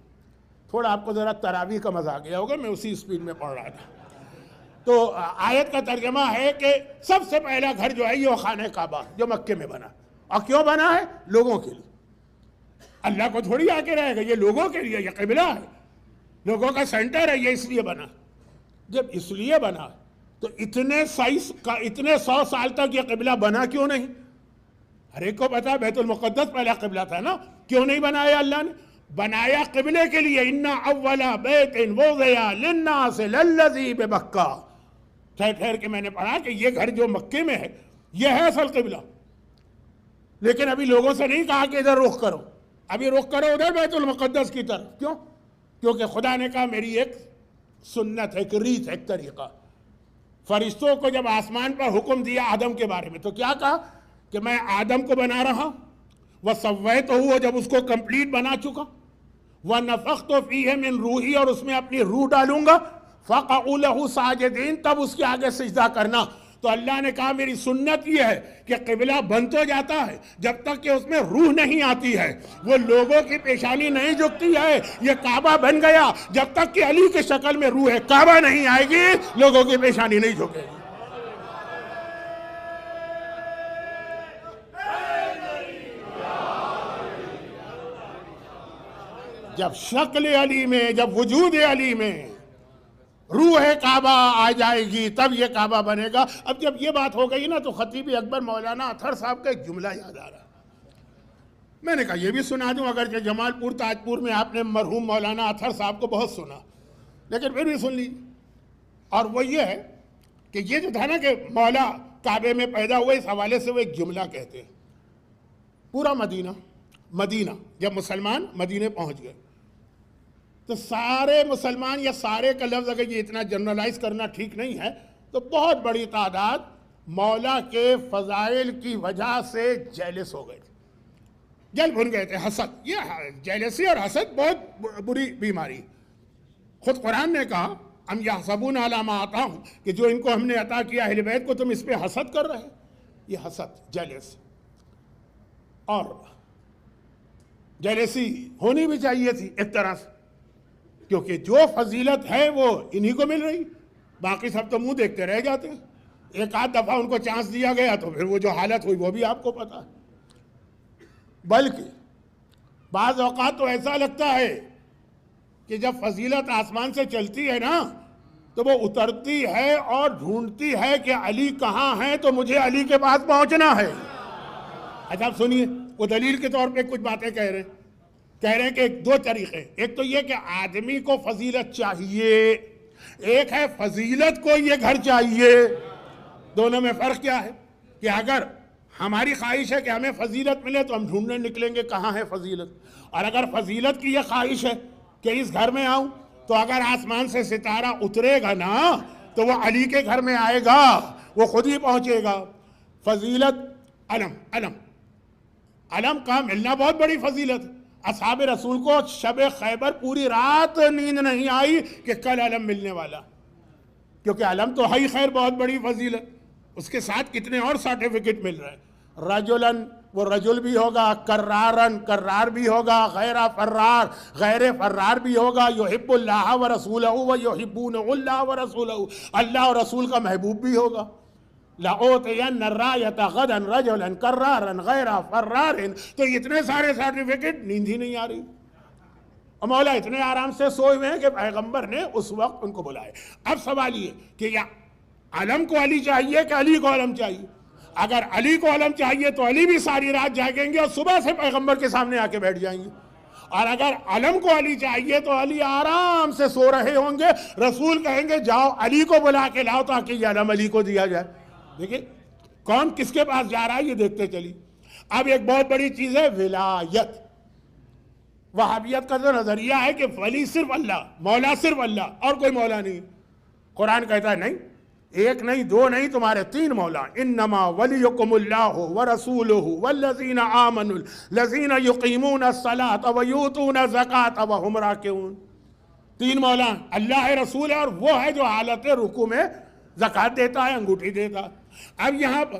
تھوڑا آپ کو ذرا تراویح کا مزہ آ گیا ہوگا، میں اسی اسپیڈ میں پڑھ رہا تھا۔ تو آیت کا ترجمہ ہے کہ سب سے پہلا گھر جو ہے یہ خانہ کعبہ جو مکے میں بنا، اور کیوں بنا ہے؟ لوگوں کے لیے۔ اللہ کو تھوڑی آ کے رہے گا، یہ لوگوں کے لیے، یہ قبلہ ہے، لوگوں کا سینٹر ہے، یہ اس لیے بنا۔ جب اس لیے بنا تو اتنے 100 سال تک یہ قبلہ بنا کیوں نہیں؟ ہر ایک کو پتا بیت المقدس پہلا قبلہ تھا نا، کیوں نہیں بنایا اللہ نے؟ بنایا قبلے کے لیے، ان اول بیت وضع للناس للذی ببکہ۔ ٹھہر کے میں نے پڑھا کہ یہ گھر جو مکے میں ہے یہ ہے اصل قبلہ، لیکن ابھی لوگوں سے نہیں کہا کہ ادھر رخ کرو، ابھی رخ کرو ادھر بیت المقدس کی طرف۔ کیوں؟ کیونکہ خدا نے کہا میری ایک سنت ہے، ایک ریت ہے، ایک طریقہ۔ فرشتوں کو جب آسمان پر حکم دیا آدم کے بارے میں تو کیا کہا کہ میں آدم کو بنا رہا، وَسَوَّيْتُهُ، جب اس کو کمپلیٹ بنا چکا، وَنَفَخْتُ فِيهِ مِن روحی، اور اس میں اپنی روح ڈالوں گا، فَقَعُوا لَهُ سَاجِدِينَ، تب اس کے آگے سجدہ کرنا۔ تو اللہ نے کہا میری سنت یہ ہے کہ قبلہ بن تو جاتا ہے جب تک کہ اس میں روح نہیں آتی ہے، وہ لوگوں کی پیشانی نہیں جھکتی ہے۔ یہ کعبہ بن گیا جب تک کہ علی کی شکل میں روح کعبہ نہیں آئے گی، لوگوں کی پیشانی نہیں جھکے گی۔ جب شکل علی میں، جب وجود علی میں روح کعبہ آ جائے گی تب یہ کعبہ بنے گا۔ اب جب یہ بات ہو گئی نا تو خطیب اکبر مولانا اطہر صاحب کا ایک جملہ یاد آ رہا۔ میں نے کہا یہ بھی سنا دوں، اگرچہ جمال پور تاج پور میں آپ نے مرحوم مولانا اطہر صاحب کو بہت سنا، لیکن پھر بھی سن لیجیے۔ اور وہ یہ ہے کہ یہ جو تھا نا کہ مولا کعبے میں پیدا ہوئے، اس حوالے سے وہ ایک جملہ کہتے ہیں۔ پورا مدینہ جب مسلمان مدینے پہنچ گئے تو سارے مسلمان، یا سارے کا لفظ اگر یہ اتنا جنرلائز کرنا ٹھیک نہیں ہے، تو بہت بڑی تعداد مولا کے فضائل کی وجہ سے جیلس ہو گئے تھے، جل بھن گئے تھے۔ حسد، یہ جیلسی اور حسد بہت بری بیماری۔ خود قرآن نے کہا ام یحسبون علی ما آتاہم، کہ جو ان کو ہم نے عطا کیا اہل بیت کو تم اس پہ حسد کر رہے ہیں۔ یہ حسد، جیلس، اور جیلسی ہونی بھی چاہیے تھی ایک طرح سے، کیونکہ جو فضیلت ہے وہ انہی کو مل رہی، باقی سب تو منہ دیکھتے رہ جاتے ہیں۔ ایک آدھ دفعہ ان کو چانس دیا گیا تو پھر وہ جو حالت ہوئی وہ بھی آپ کو پتا ہے۔ بلکہ بعض اوقات تو ایسا لگتا ہے کہ جب فضیلت آسمان سے چلتی ہے نا تو وہ اترتی ہے اور ڈھونڈتی ہے کہ علی کہاں ہے تو مجھے علی کے پاس پہنچنا ہے۔ اچھا آپ سنیے، وہ دلیل کے طور پہ کچھ باتیں کہہ رہے ہیں کہ ایک دو طریقے، ایک تو یہ کہ آدمی کو فضیلت چاہیے، ایک ہے فضیلت کو یہ گھر چاہیے۔ دونوں میں فرق کیا ہے کہ اگر ہماری خواہش ہے کہ ہمیں فضیلت ملے تو ہم ڈھونڈنے نکلیں گے کہاں ہے فضیلت، اور اگر فضیلت کی یہ خواہش ہے کہ اس گھر میں آؤں تو اگر آسمان سے ستارہ اترے گا نا تو وہ علی کے گھر میں آئے گا، وہ خود ہی پہنچے گا۔ فضیلت علم کا ملنا بہت بڑی فضیلت ہے۔ اصحاب رسول کو شب خیبر پوری رات نیند نہیں آئی کہ کل علم ملنے والا، کیونکہ علم تو ہے ہی خیر بہت بڑی فضیلت، اس کے ساتھ کتنے اور سرٹیفکیٹ مل رہے ہیں۔ رجلن، وہ رجل بھی ہوگا، کرارن، کرار بھی ہوگا، غیر فرار، غیر فرار بھی ہوگا، یحب اللہ و رسولہ و یحبون اللہ و رسولہ، اللہ اور رسول کا محبوب بھی ہوگا۔ لَأُوتِيَنَّ الرَّايَةَ غَدًا رَجُلًا كَرَّارًا غَيْرَ فَرَّارٍ. تو اتنے سارے سرٹیفکیٹ، نیند ہی نہیں آ رہی. اور مولا اتنے آرام سے سوئے ہوئے ہیں کہ پیغمبر نے اس وقت ان کو بلائے. اب سوال یہ کہ یا علم کو علی چاہیے کہ علی کو علم چاہیے؟ اگر علی کو علم چاہیے تو علی بھی ساری رات جاگیں گے اور صبح سے پیغمبر کے سامنے آ کے بیٹھ جائیں گے. اور اگر علم کو علی چاہیے تو علی آرام سے سو رہے ہوں گے، رسول کہیں گے جاؤ علی کو بلا کے لاؤ تاکہ یہ علم علی کو دیا جائے. دیکھیں کون کس کے پاس جا رہا ہے، یہ دیکھتے چلی. اب ایک بہت بڑی چیز ہے ولایت. وہابیت کا جو نظریہ ہے کہ ولی صرف اللہ، مولا صرف اللہ اور کوئی مولا نہیں. قرآن کہتا ہے نہیں، ایک نہیں دو نہیں، تمہارے تین مولا. انما ولیکم اللہ ورسولہ والذین آمنوا الذین یقیمون الصلاۃ ویؤتون الزکاۃ وہم راکعون. تین مولا، اللہ ہے، رسول ہے، اور وہ ہے جو حالت رکوع میں زکوٰۃ دیتا ہے، انگوٹھی دیتا ہے. اب یہاں پر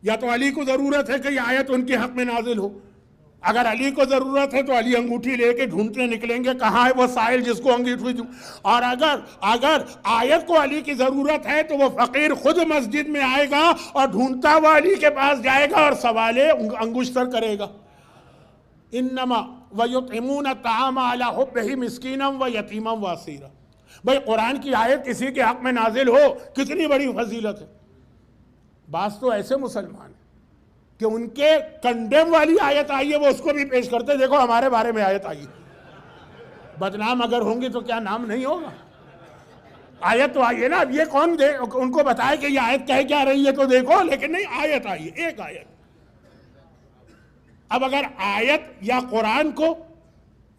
یا تو علی کو ضرورت ہے کہ یہ آیت ان کے حق میں نازل ہو. اگر علی کو ضرورت ہے تو علی انگوٹھی لے کے ڈھونڈتے نکلیں گے کہاں ہے وہ سائل جس کو انگوٹھی دوں. اور اگر آیت کو علی کی ضرورت ہے تو وہ فقیر خود مسجد میں آئے گا اور ڈھونڈتا ہوا علی کے پاس جائے گا اور سوالے انگشتر کرے گا. انما ویطعمون الطعام علی حبہ مسکینا ویتیما واسیرا. بھئی قرآن کی آیت کسی کے حق میں نازل ہو کتنی بڑی فضیلت ہے. بعض تو ایسے مسلمان ہیں کہ ان کے کنڈیم والی آیت آئی ہے وہ اس کو بھی پیش کرتے، دیکھو ہمارے بارے میں آیت آئی. بدنام اگر ہوں گی تو کیا نام نہیں ہوگا؟ آیت تو آئی ہے نا. اب یہ کون ان کو بتائے کہ یہ آیت کہہ کیا رہی ہے تو دیکھو، لیکن نہیں، آیت آئی ہے، ایک آیت. اب اگر آیت یا قرآن کو،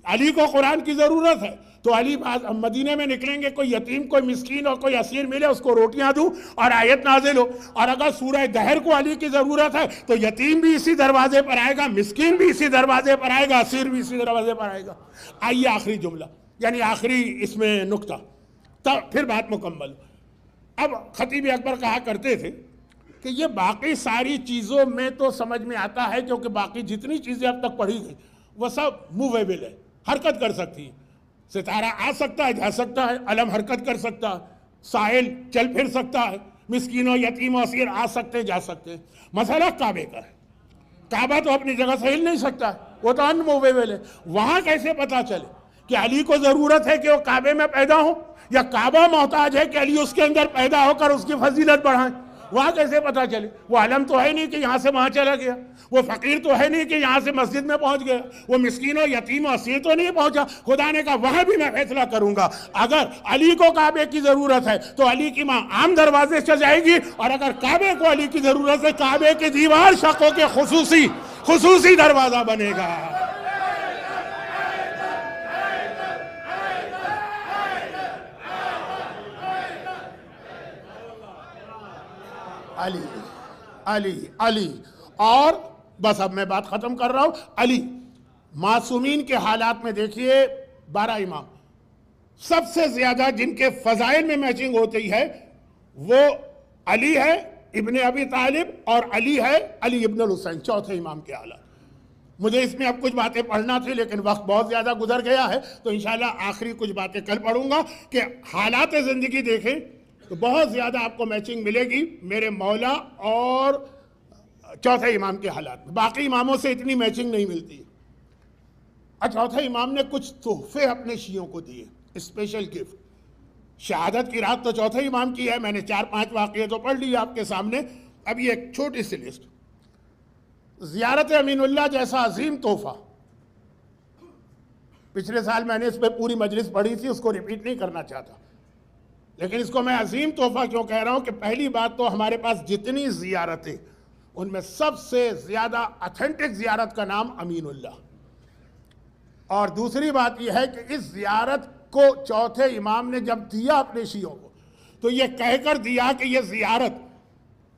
علی کو قرآن کی ضرورت ہے تو علی مدینے میں نکلیں گے، کوئی یتیم کوئی مسکین اور کوئی اسیر ملے اس کو روٹیاں دوں اور آیت نازل ہو. اور اگر سورہ دہر کو علی کی ضرورت ہے تو یتیم بھی اسی دروازے پر آئے گا، مسکین بھی اسی دروازے پر آئے گا، اسیر بھی اسی دروازے پر آئے گا. آئیے آخری جملہ، یعنی آخری اس میں نکتہ، تب پھر بات مکمل. اب خطیب اکبر کہا کرتے تھے کہ یہ باقی ساری چیزوں میں تو سمجھ میں آتا ہے کیونکہ باقی جتنی چیزیں اب تک پڑھی گئی وہ سب موویبل ہے، حرکت کر سکتی ہے. ستارہ آ سکتا ہے، جا سکتا ہے، علم حرکت کر سکتا ہے، سائل چل پھر سکتا ہے، مسکین و یتیم و اسیر آ سکتے جا سکتے. مسئلہ کعبے کا ہے. کعبہ تو اپنی جگہ سے ہل نہیں سکتا، وہ تو ان موویبل ہے. وہاں کیسے پتا چلے کہ علی کو ضرورت ہے کہ وہ کعبے میں پیدا ہو یا کعبہ محتاج ہے کہ علی اس کے اندر پیدا ہو کر اس کی فضیلت بڑھائیں؟ وہاں کیسے پتا چلے؟ وہ علم تو ہے نہیں کہ یہاں سے وہاں چلا گیا، وہ فقیر تو ہے نہیں کہ یہاں سے مسجد میں پہنچ گیا، وہ مسکین و یتیم و اسیر تو نہیں پہنچا. خدا نے کہا وہاں بھی میں فیصلہ کروں گا. اگر علی کو کعبے کی ضرورت ہے تو علی کی ماں عام دروازے سے جائے گی، اور اگر کعبے کو علی کی ضرورت ہے کعبے کی دیوار شقوں کے خصوصی دروازہ بنے گا. علی علی علی. اور بس اب میں بات ختم کر رہا ہوں. علی معصومین کے حالات میں دیکھیے 12 امام سب سے زیادہ جن کے فضائل میں میچنگ ہوتی ہے وہ علی ہے ابن ابی طالب اور علی ہے علی ابن الحسین، چوتھے امام کے حالات. مجھے اس میں اب کچھ باتیں پڑھنا تھی لیکن وقت بہت زیادہ گزر گیا ہے تو انشاءاللہ آخری کچھ باتیں کل پڑھوں گا کہ حالات زندگی دیکھیں تو بہت زیادہ آپ کو میچنگ ملے گی میرے مولا اور چوتھے امام کے حالات میں. باقی اماموں سے اتنی میچنگ نہیں ملتی ہے. اور چوتھے امام نے کچھ تحفے اپنے شیعوں کو دیے، اسپیشل گفٹ. شہادت کی رات تو چوتھے امام کی ہے، میں نے 4-5 واقعے تو پڑھ لی آپ کے سامنے. اب یہ ایک چھوٹی سی لسٹ. زیارت امین اللہ جیسا عظیم تحفہ، پچھلے سال میں نے اس پہ پوری مجلس پڑھی تھی، اس کو ریپیٹ نہیں کرنا چاہتا، لیکن اس کو میں عظیم تحفہ کیوں کہہ رہا ہوں کہ پہلی بات تو ہمارے پاس جتنی زیارتیں ان میں سب سے زیادہ اتھینٹک زیارت کا نام امین اللہ. اور دوسری بات یہ ہے کہ اس زیارت کو چوتھے امام نے جب دیا اپنے شیعوں کو تو یہ کہہ کر دیا کہ یہ زیارت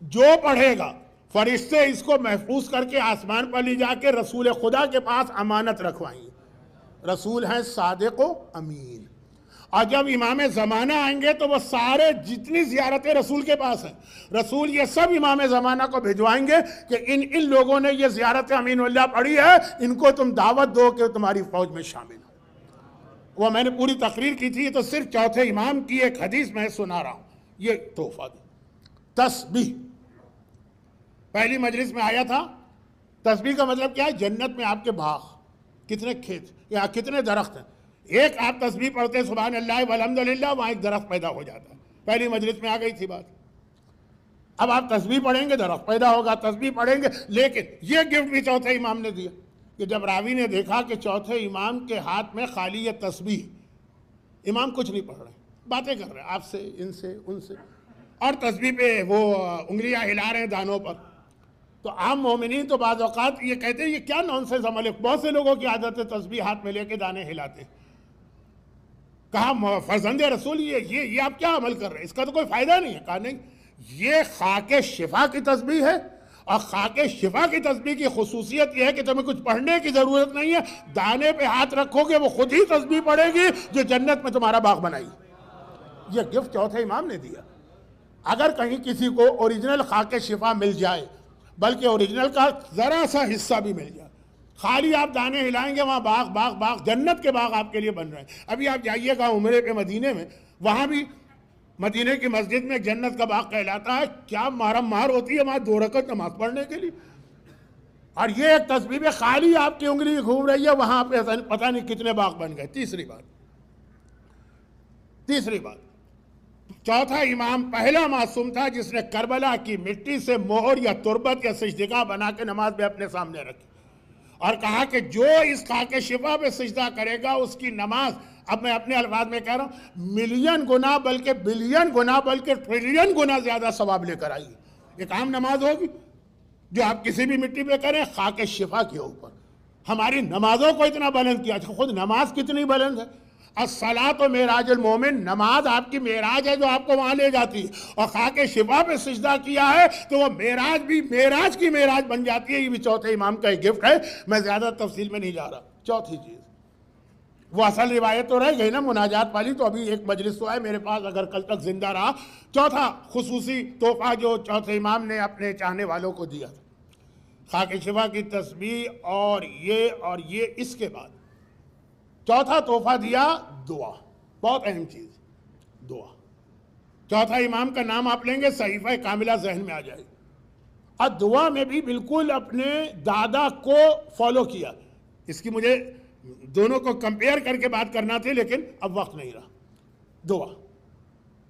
جو پڑھے گا فرشتے اس کو محفوظ کر کے آسمان پر لے جا کے رسول خدا کے پاس امانت رکھوائیں. رسول ہیں صادق و امین. اور جب امام زمانہ آئیں گے تو وہ سارے جتنی زیارتیں رسول کے پاس ہیں رسول یہ سب امام زمانہ کو بھجوائیں گے کہ ان لوگوں نے یہ زیارت امین اللہ پڑھی ہے، ان کو تم دعوت دو کہ تمہاری فوج میں شامل ہو. وہ میں نے پوری تقریر کی تھی، تو صرف چوتھے امام کی ایک حدیث میں سنا رہا ہوں. یہ تحفہ دی. تسبیح پہلی مجلس میں آیا تھا تسبیح کا مطلب کیا ہے؟ جنت میں آپ کے باغ، کتنے کھیت یا کتنے درخت ہیں، ایک آپ تسبیح پڑھتے سبحان اللہ والحمدللہ، وہاں ایک درخت پیدا ہو جاتا ہے۔ پہلی مجلس میں آ گئی تھی بات۔ اب آپ تسبیح پڑھیں گے درخت پیدا ہوگا، تسبیح پڑھیں گے۔ لیکن یہ گفٹ بھی چوتھے امام نے دیا کہ جب راوی نے دیکھا کہ چوتھے امام کے ہاتھ میں خالی یہ تسبیح، امام کچھ نہیں پڑھ رہے، باتیں کر رہے ہیں آپ سے، ان سے، ان سے، اور تسبیح پہ وہ انگلیاں ہلا رہے ہیں دانوں پر، تو عام مومنین تو بعض اوقات یہ کہتے ہیں یہ کیا نونسنس عمل ہے، بہت سے لوگوں کی عادت ہے تسبیح ہاتھ میں لے کے دانے ہلاتے ہیں۔ کہا فرزند رسول یہ آپ کیا عمل کر رہے ہیں، اس کا تو کوئی فائدہ نہیں ہے۔ کہا نہیں، یہ خاک شفا کی تسبیح ہے، اور خاک شفا کی تسبیح کی خصوصیت یہ ہے کہ تمہیں کچھ پڑھنے کی ضرورت نہیں ہے، دانے پہ ہاتھ رکھو گے وہ خود ہی تسبیح پڑھے گی جو جنت میں تمہارا باغ بنائی۔ یہ گفٹ چوتھے امام نے دیا۔ اگر کہیں کسی کو اوریجنل خاک شفا مل جائے، بلکہ اوریجنل کا ذرا سا حصہ بھی مل جائے، خالی آپ دانے ہلائیں گے وہاں باغ باغ باغ، جنت کے باغ آپ کے لیے بن رہے ہیں۔ ابھی آپ جائیے گا عمرے پہ مدینے میں، وہاں بھی مدینے کی مسجد میں جنت کا باغ کہلاتا ہے، کیا مارم مار ہوتی ہے وہاں 2 رکعت نماز پڑھنے کے لیے، اور یہ ایک تسبیح میں خالی آپ کی انگلی گھوم رہی ہے، وہاں پہ پتہ نہیں کتنے باغ بن گئے۔ تیسری بات، چوتھا امام پہلا معصوم تھا جس نے کربلا کی مٹی سے مہر یا تربت یا سجدگاہ بنا کے نماز میں اپنے سامنے رکھی، اور کہا کہ جو اس خاک شفا پہ سجدہ کرے گا اس کی نماز، اب میں اپنے الفاظ میں کہہ رہا ہوں، ملین گنا بلکہ بلین گنا بلکہ ٹریلین گنا زیادہ ثواب لے کر آئی۔ ایک عام نماز ہوگی جو آپ کسی بھی مٹی پہ کریں خاک شفا کے اوپر، ہماری نمازوں کو اتنا بلند کیا، خود نماز کتنی بلند ہے۔ الصلاۃ معراج المومن، نماز آپ کی معراج ہے جو آپ کو وہاں لے جاتی ہے، اور خاک شفا پہ سجدہ کیا ہے تو وہ معراج بھی معراج کی معراج بن جاتی ہے۔ یہ بھی چوتھے امام کا ایک گفٹ ہے، میں زیادہ تفصیل میں نہیں جا رہا۔ چوتھی چیز، وہ اصل روایت تو رہ گئی نا مناجات والی، تو ابھی ایک مجلس تو ہے میرے پاس اگر کل تک زندہ رہا۔ چوتھا خصوصی تحفہ جو چوتھے امام نے اپنے چاہنے والوں کو دیا تھا، خاک شفا کی تسبیح، اور یہ اس کے بعد چوتھا تحفہ دیا دعا، بہت اہم چیز، دعا۔ چوتھا امام کا نام آپ لیں گے صحیفہ کاملہ ذہن میں آ جائے، اور دعا میں بھی بالکل اپنے دادا کو فالو کیا۔ اس کی مجھے دونوں کو کمپیئر کر کے بات کرنا تھی لیکن اب وقت نہیں رہا۔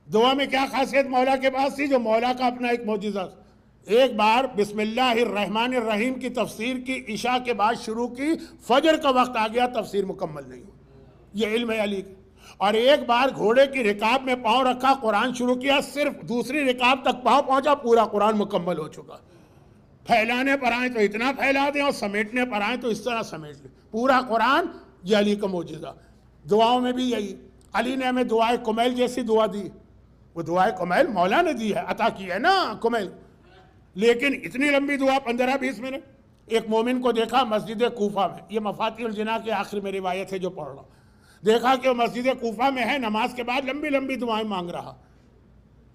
دعا میں کیا خاصیت مولا کے پاس تھی جو مولا کا اپنا ایک معجزہ تھا۔ ایک بار بسم اللہ الرحمن الرحیم کی تفسیر کی عشاء کے بعد شروع کی، فجر کا وقت آ گیا تفسیر مکمل نہیں ہوئی، یہ علم ہے علی کا۔ اور ایک بار گھوڑے کی رکاب میں پاؤں رکھا، قرآن شروع کیا، صرف دوسری رکاب تک پاؤں پہنچا، پورا قرآن مکمل ہو چکا۔ پھیلانے پر آئیں تو اتنا پھیلا دیں، اور سمیٹنے پر آئیں تو اس طرح سمیٹ لیں، پورا قرآن۔ یہ علی کا معجزہ۔ دعاؤں میں بھی یہی، علی نے ہمیں دعائے کمیل جیسی دعا دی، وہ دعائے کمیل مولا نے دی ہے، عطا کی ہے نا کمیل، لیکن اتنی لمبی دعا 15-20 منٹ۔ ایک مومن کو دیکھا مسجد کوفہ میں، یہ مفاتیح الجناح کے آخر میں روایت ہے جو پڑھ رہا ہوں، دیکھا کہ وہ مسجد کوفہ میں ہے، نماز کے بعد لمبی لمبی دعائیں مانگ رہا۔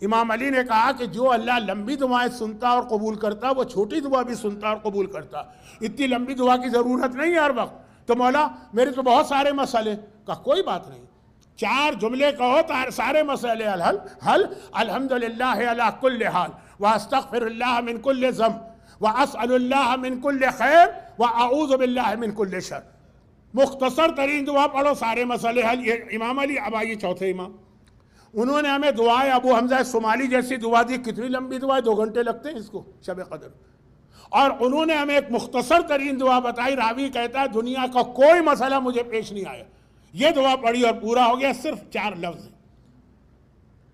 امام علی نے کہا کہ جو اللہ لمبی دعائیں سنتا اور قبول کرتا وہ چھوٹی دعا بھی سنتا اور قبول کرتا، اتنی لمبی دعا کی ضرورت نہیں ہے ہر وقت۔ تو مولا میرے تو بہت سارے مسئلے، کہا کوئی بات نہیں، 4 جملے کہو سارے مسئلے حل، الحمدللہ علی کل حال، واستغفر اللہ من کل ذنب، واسأل اللہ من کل خیر، واعوذ باللہ من کل شر۔ مختصر ترین دعا پڑھو سارے مسئلے حل۔ یہ امام علی۔ اب آئیے چوتھے امام، انہوں نے ہمیں دعائے ابو حمزہ صومالی جیسی دعا دی، کتنی لمبی دعا ہے، 2 گھنٹے لگتے ہیں اس کو، شب قدر۔ اور انہوں نے ہمیں ایک مختصر ترین دعا بتائی، راوی کہتا ہے دنیا کا کوئی مسئلہ مجھے پیش نہیں آیا، یہ دعا پڑھی اور پورا ہو گیا۔ صرف 4 لفظ ہیں،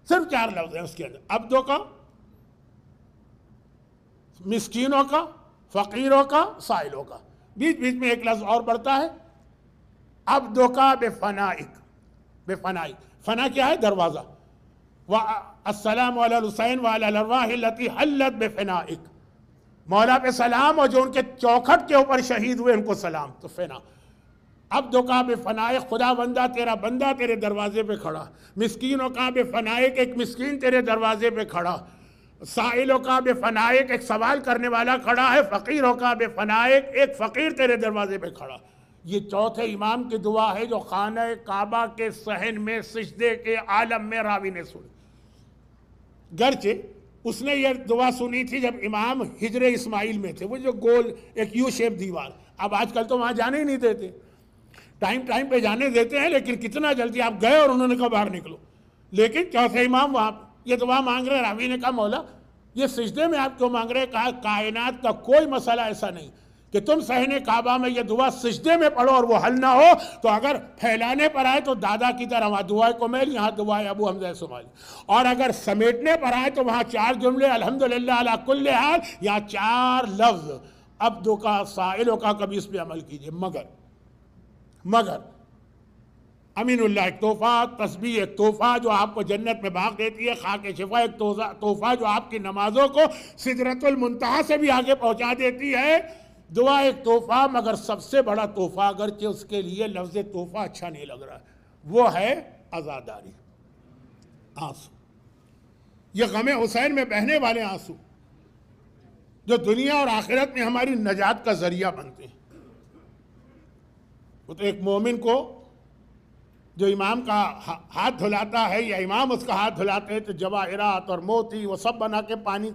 صرف 4 لفظ ہیں اس کے اندر، عبدوں کا، مسکینوں کا، فقیروں کا، سائلوں کا، بیچ بیچ میں ایک لفظ اور بڑھتا ہے، عبدوں کا بفنائک، بفنائک، فنا کیا ہے؟ دروازہ۔ السلام علی الحسین وعلی الارواح التی حلت بفنائک، مولا پہ سلام اور جو ان کے چوکھٹ کے اوپر شہید ہوئے ان کو سلام، تو فنا۔ عبدوں کا بفنائک، خدا بندہ تیرا بندہ تیرے دروازے پہ کھڑا، مسکینوں کا بفنائک، ایک مسکین تیرے دروازے پہ کھڑا، سائلوں کا بفنائک، ایک سوال کرنے والا کھڑا ہے، فقیروں کا بفنائک، ایک فقیر تیرے دروازے پہ کھڑا۔ یہ چوتھے امام کی دعا ہے جو خانہ کعبہ کے صحن میں سجدے کے عالم میں راوی نے سنی۔ گرچہ اس نے یہ دعا سنی تھی جب امام ہجر اسماعیل میں تھے، وہ جو گول ایک یو شیپ دیوار، اب آج کل تو وہاں جانے ہی نہیں دیتے، ٹائم پہ جانے دیتے ہیں لیکن کتنا جلدی آپ گئے اور انہوں نے کہا باہر نکلو، لیکن چوتھے امام وہاں یہ دعا مانگ رہے، راوی نے کہا مولا یہ سجدے میں آپ کیوں مانگ رہے؟ کہا کائنات کا کوئی مسئلہ ایسا نہیں کہ تم صحن کعبہ میں یہ دعا سجدے میں پڑھو اور وہ حل نہ ہو، تو اگر پھیلانے پر آئے تو دادا کی طرح وہاں دعائے کمیل، یہاں دعائے ابو حمزہ سمالی، اور اگر سمیٹنے پر آئے تو وہاں 4 جملے الحمدللہ علی کل حال، یا 4 لفظ عبدوں کا سائلوں کا، کبھی اس پہ عمل کیجئے، مگر امین اللہ ایک تحفہ، تسبیح ایک تحفہ جو آپ کو جنت میں باغ دیتی ہے، خاک شفا ایک تحفہ جو آپ کی نمازوں کو سدرۃ المنتہا سے بھی آگے پہنچا دیتی ہے، دعا ایک تحفہ، مگر سب سے بڑا تحفہ اگرچہ اس کے لیے لفظ تحفہ اچھا نہیں لگ رہا وہ ہے عزاداری، آنسو، یہ غم حسین میں بہنے والے آنسو جو دنیا اور آخرت میں ہماری نجات کا ذریعہ بنتے ہیں۔ وہ تو ایک مومن کو جو امام کا ہاتھ دھلاتا ہے یا امام اس کا ہاتھ دھلاتے ہیں تو جواہرات اور موتی وہ سب بنا کے پانی،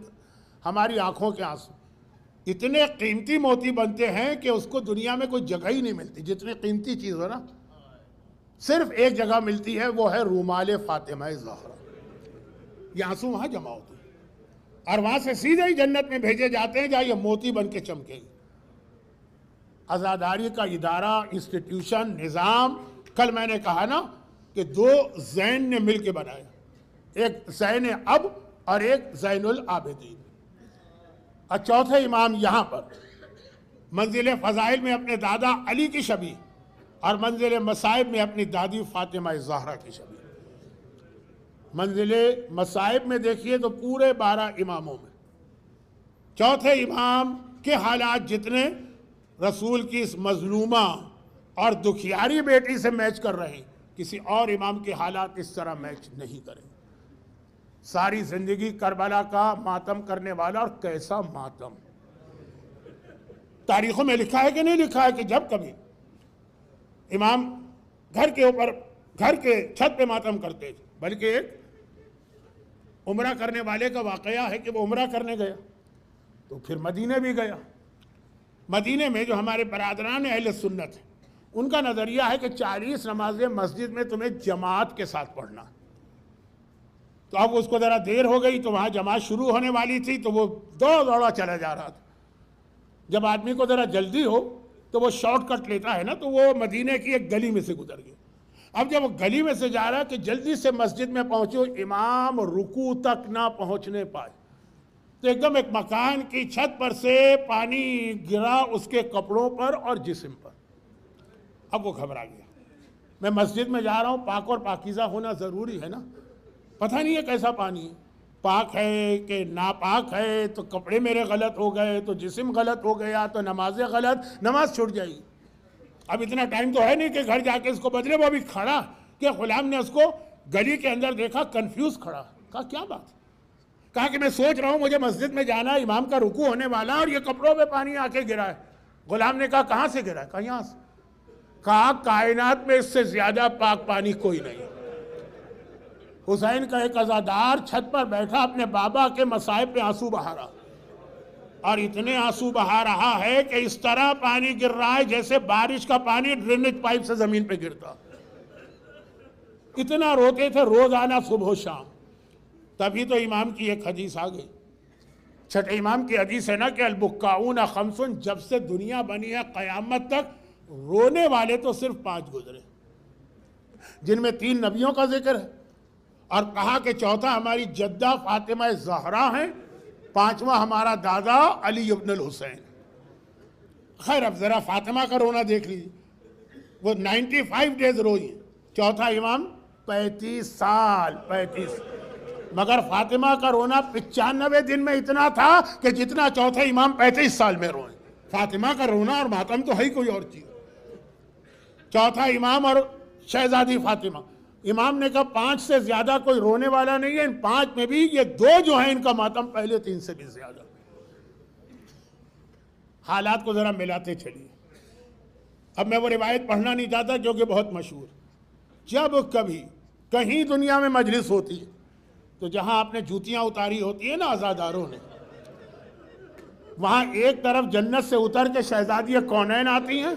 ہماری آنکھوں کے آنسو اتنے قیمتی موتی بنتے ہیں کہ اس کو دنیا میں کوئی جگہ ہی نہیں ملتی، جتنی قیمتی چیز ہو نا صرف ایک جگہ ملتی ہے، وہ ہے رومال فاطمہ زہرا، یہ آنسو وہاں جمع ہوتے ہیں اور وہاں سے سیدھے ہی جنت میں بھیجے جاتے ہیں جہاں یہ موتی بن کے چمکے گی۔ عزاداری کا ادارہ، انسٹیٹیوشن، نظام، کل میں نے کہا نا کہ 2 زین نے مل کے بنایا، ایک زین اب اور ایک زین العابدین، اور چوتھے امام یہاں پر منزل فضائل میں اپنے دادا علی کی شبیہ اور منزل مصائب میں اپنی دادی فاطمہ زہرا کی شبیہ۔ منزل مصائب میں دیکھیے تو پورے 12 اماموں میں چوتھے امام کے حالات جتنے رسول کی اس مظلومہ اور دکھیاری بیٹی سے میچ کر رہے ہیں، کسی اور امام کے حالات اس طرح میچ نہیں کریں۔ ساری زندگی کربلا کا ماتم کرنے والا، اور کیسا ماتم، تاریخوں میں لکھا ہے کہ نہیں لکھا ہے کہ جب کبھی امام گھر کے اوپر، گھر کے چھت پہ ماتم کرتے تھے، بلکہ ایک عمرہ کرنے والے کا واقعہ ہے کہ وہ عمرہ کرنے گیا تو پھر مدینے بھی گیا۔ مدینے میں جو ہمارے برادران اہل سنت ہیں ان کا نظریہ ہے کہ 40 نمازیں مسجد میں تمہیں جماعت کے ساتھ پڑھنا، تو اب اس کو ذرا دیر ہو گئی تو وہاں جماعت شروع ہونے والی تھی تو وہ دوڑا چلا جا رہا تھا۔ جب آدمی کو ذرا جلدی ہو تو وہ شارٹ کٹ لیتا ہے نا، تو وہ مدینے کی ایک گلی میں سے گزر گیا۔ اب جب وہ گلی میں سے جا رہا کہ جلدی سے مسجد میں پہنچو، امام رکوع تک نہ پہنچنے پائے تو ایک دم ایک مکان کی چھت پر سے پانی گرا اس کے کپڑوں پر اور جسم پر۔ اب وہ گھبرا گیا، میں مسجد میں جا رہا ہوں، پاک اور پاکیزہ ہونا ضروری ہے نا، پتہ نہیں ہے کیسا پانی ہے، پاک ہے کہ ناپاک ہے، تو کپڑے میرے غلط ہو گئے تو جسم غلط ہو گیا تو نمازیں غلط، نماز چھوٹ جائے گی۔ اب اتنا ٹائم تو ہے نہیں کہ گھر جا کے اس کو بدلے، وہ ابھی کھڑا کہ غلام نے اس کو گلی کے اندر دیکھا کنفیوز کھڑا، کہا کیا بات؟ کہا کہ میں سوچ رہا ہوں مجھے مسجد میں جانا ہے، امام کا رکوع ہونے والا اور یہ کپڑوں پہ پانی آ کے گرا ہے۔ غلام نے کہا کہاں سے گرا ہے؟ کہا یہاں سے۔ کہا کائنات میں اس سے زیادہ پاک پانی کوئی نہیں۔ حسین کا ایک عزادار چھت پر بیٹھا اپنے بابا کے مصائب پہ آنسو بہا رہا، اور اتنے آنسو بہا رہا ہے کہ اس طرح پانی گر رہا ہے جیسے بارش کا پانی ڈرینیج پائپ سے زمین پہ گرتا، اتنا روتے تھے روزانہ صبح و شام۔ تبھی تو امام کی ایک حدیث آ گئی، چھٹے امام کی حدیث ہے نا کہ البکاؤن خمسن، جب سے دنیا بنی ہے قیامت تک رونے والے تو صرف 5 گزرے، جن میں 3 نبیوں کا ذکر ہے، اور کہا کہ چوتھا ہماری جدہ فاطمہ زہرا ہیں، 5واں ہمارا دادا علی ابن الحسین۔ خیر اب ذرا فاطمہ کا رونا دیکھ لیجیے، وہ 95 ڈیز روئی، چوتھا امام 35 سال، 35، مگر فاطمہ کا رونا 95 دن میں اتنا تھا کہ جتنا چوتھے امام 35 سال میں روئے۔ فاطمہ کا رونا اور ماتم تو ہے ہی کوئی اور چیز۔ چوتھا امام اور شہزادی فاطمہ، امام نے کہا 5 سے زیادہ کوئی رونے والا نہیں ہے، ان 5 میں بھی یہ 2 جو ہیں ان کا ماتم پہلے 3 سے بھی زیادہ۔ حالات کو ذرا ملاتے چلیے۔ اب میں وہ روایت پڑھنا نہیں چاہتا کیونکہ بہت مشہور، جب کبھی کہیں دنیا میں مجلس ہوتی ہے تو جہاں آپ نے جوتیاں اتاری ہوتی ہیں نا عزاداروں نے، وہاں ایک طرف جنت سے اتر کے شہزادی کونین آتی ہیں،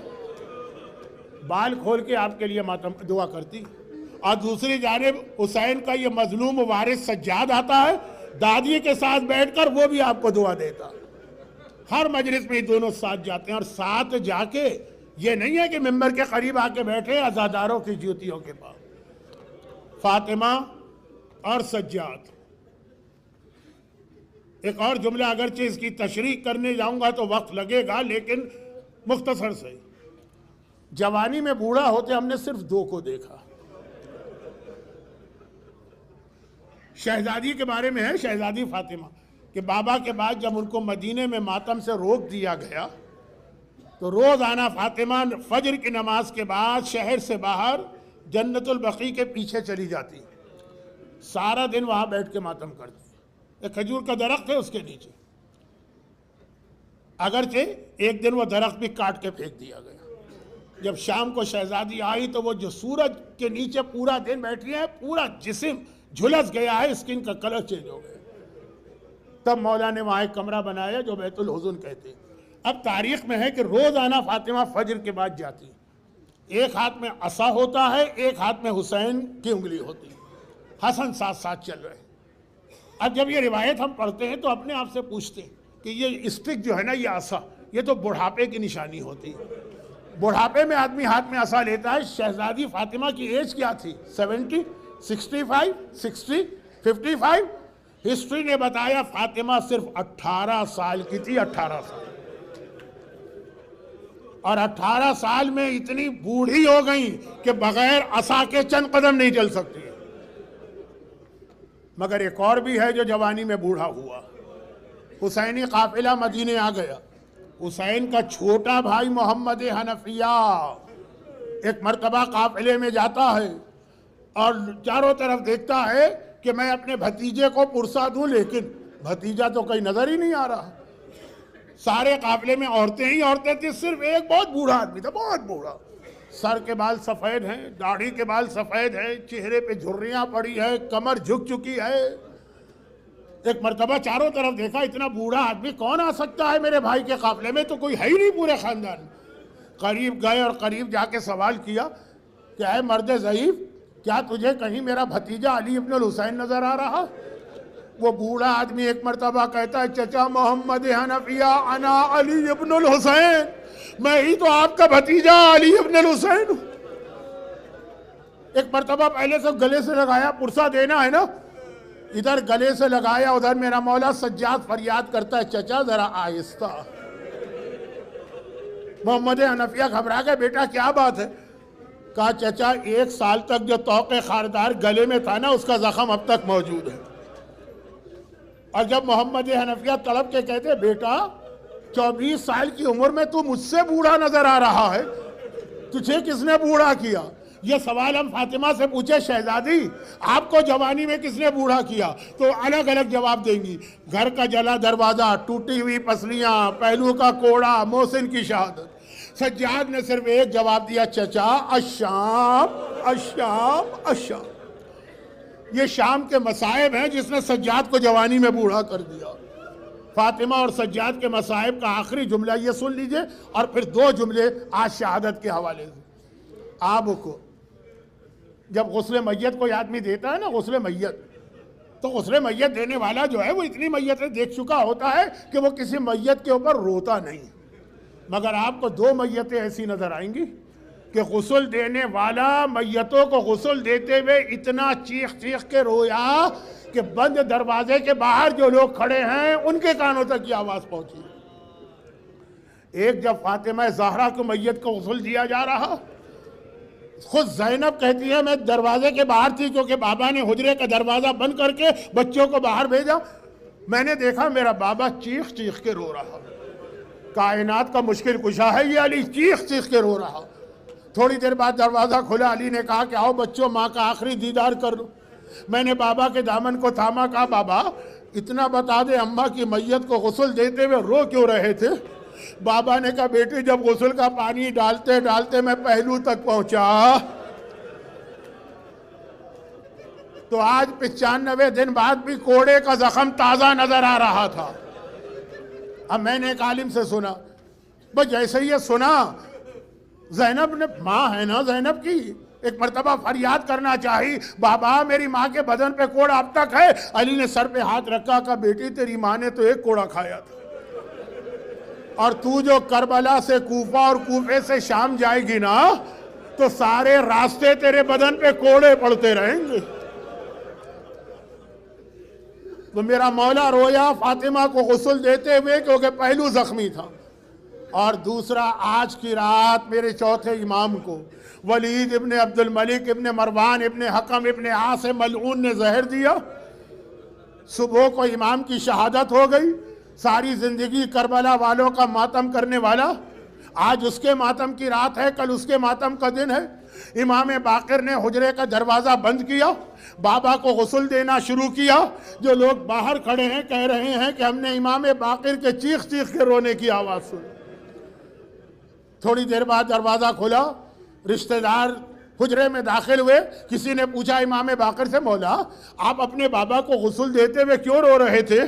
بال کھول کے آپ کے لیے ماتم دعا کرتی، اور دوسری جانب حسین کا یہ مظلوم وارث سجاد آتا ہے، دادی کے ساتھ بیٹھ کر وہ بھی آپ کو دعا دیتا۔ ہر مجلس میں دونوں ساتھ جاتے ہیں، اور ساتھ جا کے یہ نہیں ہے کہ ممبر کے قریب آ کے بیٹھے عزاداروں کی جوتیوں کے پاس۔ فاطمہ اور سجاد، ایک اور جملہ اگرچہ اس کی تشریح کرنے جاؤں گا تو وقت لگے گا، لیکن مختصر سے، جوانی میں بوڑھا ہوتے ہم نے صرف دو کو دیکھا۔ شہزادی کے بارے میں ہے، شہزادی فاطمہ کہ بابا کے بعد جب ان کو مدینے میں ماتم سے روک دیا گیا تو روزانہ فاطمہ فجر کی نماز کے بعد شہر سے باہر جنت البقیع کے پیچھے چلی جاتی، سارا دن وہاں بیٹھ کے ماتم کرتی۔ ایک کھجور کا درخت ہے اس کے نیچے، اگرچہ ایک دن وہ درخت بھی کاٹ کے پھینک دیا گیا۔ جب شام کو شہزادی آئی تو وہ جو سورج کے نیچے پورا دن بیٹھی ہے، پورا جسم جھلس گیا ہے، اسکن کا کلر چینج ہو گیا۔ تب مولا نے وہاں ایک کمرہ بنایا جو بیت الحزن کہتے ہیں۔ اب تاریخ میں ہے کہ روزانہ فاطمہ فجر کے بعد جاتی، ایک ہاتھ میں عصا ہوتا ہے، ایک ہاتھ میں حسین کی انگلی ہوتی، حسن ساتھ ساتھ چل رہے۔ اب جب یہ روایت ہم پڑھتے ہیں تو اپنے آپ سے پوچھتے ہیں کہ یہ اسٹک جو ہے نا، یہ عصا، یہ تو بڑھاپے کی نشانی ہوتی ہے۔ بڑھاپے میں آدمی ہاتھ میں عصا لیتا ہے۔ شہزادی فاطمہ کی ایج کیا تھی؟ 70، 65، 60، 55۔ ہسٹری نے بتایا فاطمہ صرف 18 سال کی تھی، 18 سال، اور 18 سال میں اتنی بوڑھی ہو گئی کہ بغیر عصا کے چند قدم نہیں چل سکتی۔ مگر ایک اور بھی ہے جو جوانی میں بوڑھا ہوا۔ حسینی قافلہ مدینے آ گیا، حسین کا چھوٹا بھائی محمد حنفیہ ایک مرتبہ قافلے میں جاتا ہے اور چاروں طرف دیکھتا ہے کہ میں اپنے بھتیجے کو پرسا دوں، لیکن بھتیجا تو کہیں نظر ہی نہیں آ رہا۔ سارے قافلے میں عورتیں ہی عورتیں تھیں، صرف ایک بہت بوڑھا آدمی تھا، بہت بوڑھا، سر کے بال سفید ہیں، داڑھی کے بال سفید ہیں، چہرے پہ جھریاں پڑی ہے، کمر جھک چکی ہے۔ ایک مرتبہ چاروں طرف دیکھا، اتنا بوڑھا آدمی کون آ سکتا ہے میرے بھائی کے قافلے میں؟ تو کوئی ہے ہی نہیں پورے خاندان۔ قریب گئے اور قریب جا کے سوال کیا کہ اے مرد ضعیف، کیا تجھے کہیں میرا بھتیجا علی ابن الحسین نظر آ رہا؟ وہ بوڑھا آدمی ایک مرتبہ کہتا ہے، چچا محمد حنفیہ انا علی ابن الحسین، میں ہی تو آپ کا بھتیجا علی ابن الحسین ہوں۔ ایک مرتبہ پہلے سے گلے سے لگایا، پرسا دینا ہے نا، ادھر گلے سے لگایا، ادھر میرا مولا سجاد فریاد کرتا ہے، چچا ذرا آہستہ۔ محمد حنفیہ گھبرا گئے، بیٹا کیا بات ہے؟ کہا چچا 1 سال تک جو طوق خاردار گلے میں تھا نا، اس کا زخم اب تک موجود ہے۔ اور جب محمد حنفیہ تڑپ کے کہتے، بیٹا 24 سال کی عمر میں تو مجھ سے بوڑھا نظر آ رہا ہے، تجھے کس نے بوڑھا کیا؟ یہ سوال ہم فاطمہ سے پوچھے، شہزادی آپ کو جوانی میں کس نے بوڑھا کیا؟ تو الگ الگ جواب دیں گی، گھر کا جلا دروازہ، ٹوٹی ہوئی پسلیاں، پہلو کا کوڑا، محسن کی شہادت۔ سجاد نے صرف ایک جواب دیا، چچا الشام الشام الشام۔ یہ شام کے مصائب ہیں جس نے سجاد کو جوانی میں بوڑھا کر دیا۔ فاطمہ اور سجاد کے مصائب کا آخری جملہ یہ سن لیجئے، اور پھر 2 جملے آج شہادت کے حوالے سے۔ آپ کو جب غسل میت کوئی آدمی دیتا ہے نا، غسل میت، تو غسل میت دینے والا جو ہے وہ اتنی میتیں دیکھ چکا ہوتا ہے کہ وہ کسی میت کے اوپر روتا نہیں۔ مگر آپ کو 2 میتیں ایسی نظر آئیں گی کہ غسل دینے والا میتوں کو غسل دیتے ہوئے اتنا چیخ چیخ کے رویا کہ بند دروازے کے باہر جو لوگ کھڑے ہیں ان کے کانوں تک یہ آواز پہنچی۔ ایک جب فاطمہ زہرا کو میت کو غسل دیا جا رہا، خود زینب کہتی ہے میں دروازے کے باہر تھی کیونکہ بابا نے حجرے کا دروازہ بند کر کے بچوں کو باہر بھیجا، میں نے دیکھا میرا بابا چیخ چیخ کے رو رہا۔ کائنات کا مشکل کشا ہے یہ علی، چیخ چیخ کے رو رہا۔ تھوڑی دیر بعد دروازہ کھلا، علی نے کہا کہ آؤ بچوں ماں کا آخری دیدار کر لو۔ میں نے بابا کے دامن کو تھاما، کہا بابا اتنا بتا دے اماں کی میت کو غسل دیتے ہوئے رو کیوں رہے تھے؟ بابا نے کہا بیٹی جب غسل کا پانی ڈالتے ڈالتے میں پہلو تک پہنچا تو آج 95 دن بعد بھی کوڑے کا زخم تازہ نظر آ رہا تھا۔ اب میں نے ایک عالم سے سنا، بس جیسے یہ سنا، زینب نے، ماں ہے نا زینب کی، ایک مرتبہ فریاد کرنا چاہی، بابا میری ماں کے بدن پہ کوڑا اب تک ہے۔ علی نے سر پہ ہاتھ رکھا، کہا بیٹی تیری ماں نے تو ایک کوڑا کھایا تھا، اور تو جو کربلا سے کوفہ اور کوفے سے شام جائے گی نا تو سارے راستے تیرے بدن پہ کوڑے پڑتے رہیں گے۔ تو میرا مولا رویا فاطمہ کو غسل دیتے ہوئے، کیونکہ پہلو زخمی تھا، اور دوسرا آج کی رات میرے چوتھے امام کو ولید ابن عبد الملک ابن مروان ابن حکم ابن عاص ملعون نے زہر دیا۔ صبح کو امام کی شہادت ہو گئی، ساری زندگی کربلا والوں کا ماتم کرنے والا، آج اس کے ماتم کی رات ہے، کل اس کے ماتم کا دن ہے۔ امام باقر نے حجرے کا دروازہ بند کیا، بابا کو غسل دینا شروع کیا۔ جو لوگ باہر کھڑے ہیں کہہ رہے ہیں کہ ہم نے امام باقر کے چیخ چیخ کے رونے کی آواز سنی۔ تھوڑی دیر بعد دروازہ کھلا، رشتہ دار حجرے میں داخل ہوئے۔ کسی نے پوچھا امام باقر سے، مولا آپ اپنے بابا کو غسل دیتے ہوئے کیوں رو رہے تھے؟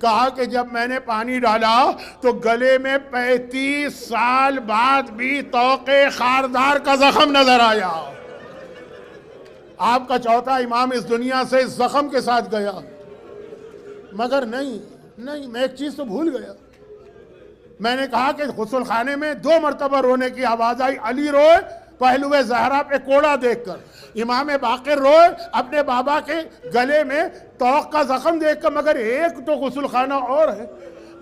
کہا کہ جب میں نے پانی ڈالا تو گلے میں 35 سال بعد بھی طوق خاردار کا زخم نظر آیا۔ آپ کا چوتھا امام اس دنیا سے اس زخم کے ساتھ گیا، مگر نہیں، میں ایک چیز تو بھول گیا۔ میں نے کہا کہ غسل خانے میں 2 مرتبہ رونے کی آواز آئی، علی روئے پہلوے زہرا پہ کوڑا دیکھ کر، امام باقر روئے اپنے بابا کے گلے میں طوق کا زخم دیکھ کر، مگر ایک تو غسل خانہ اور ہے۔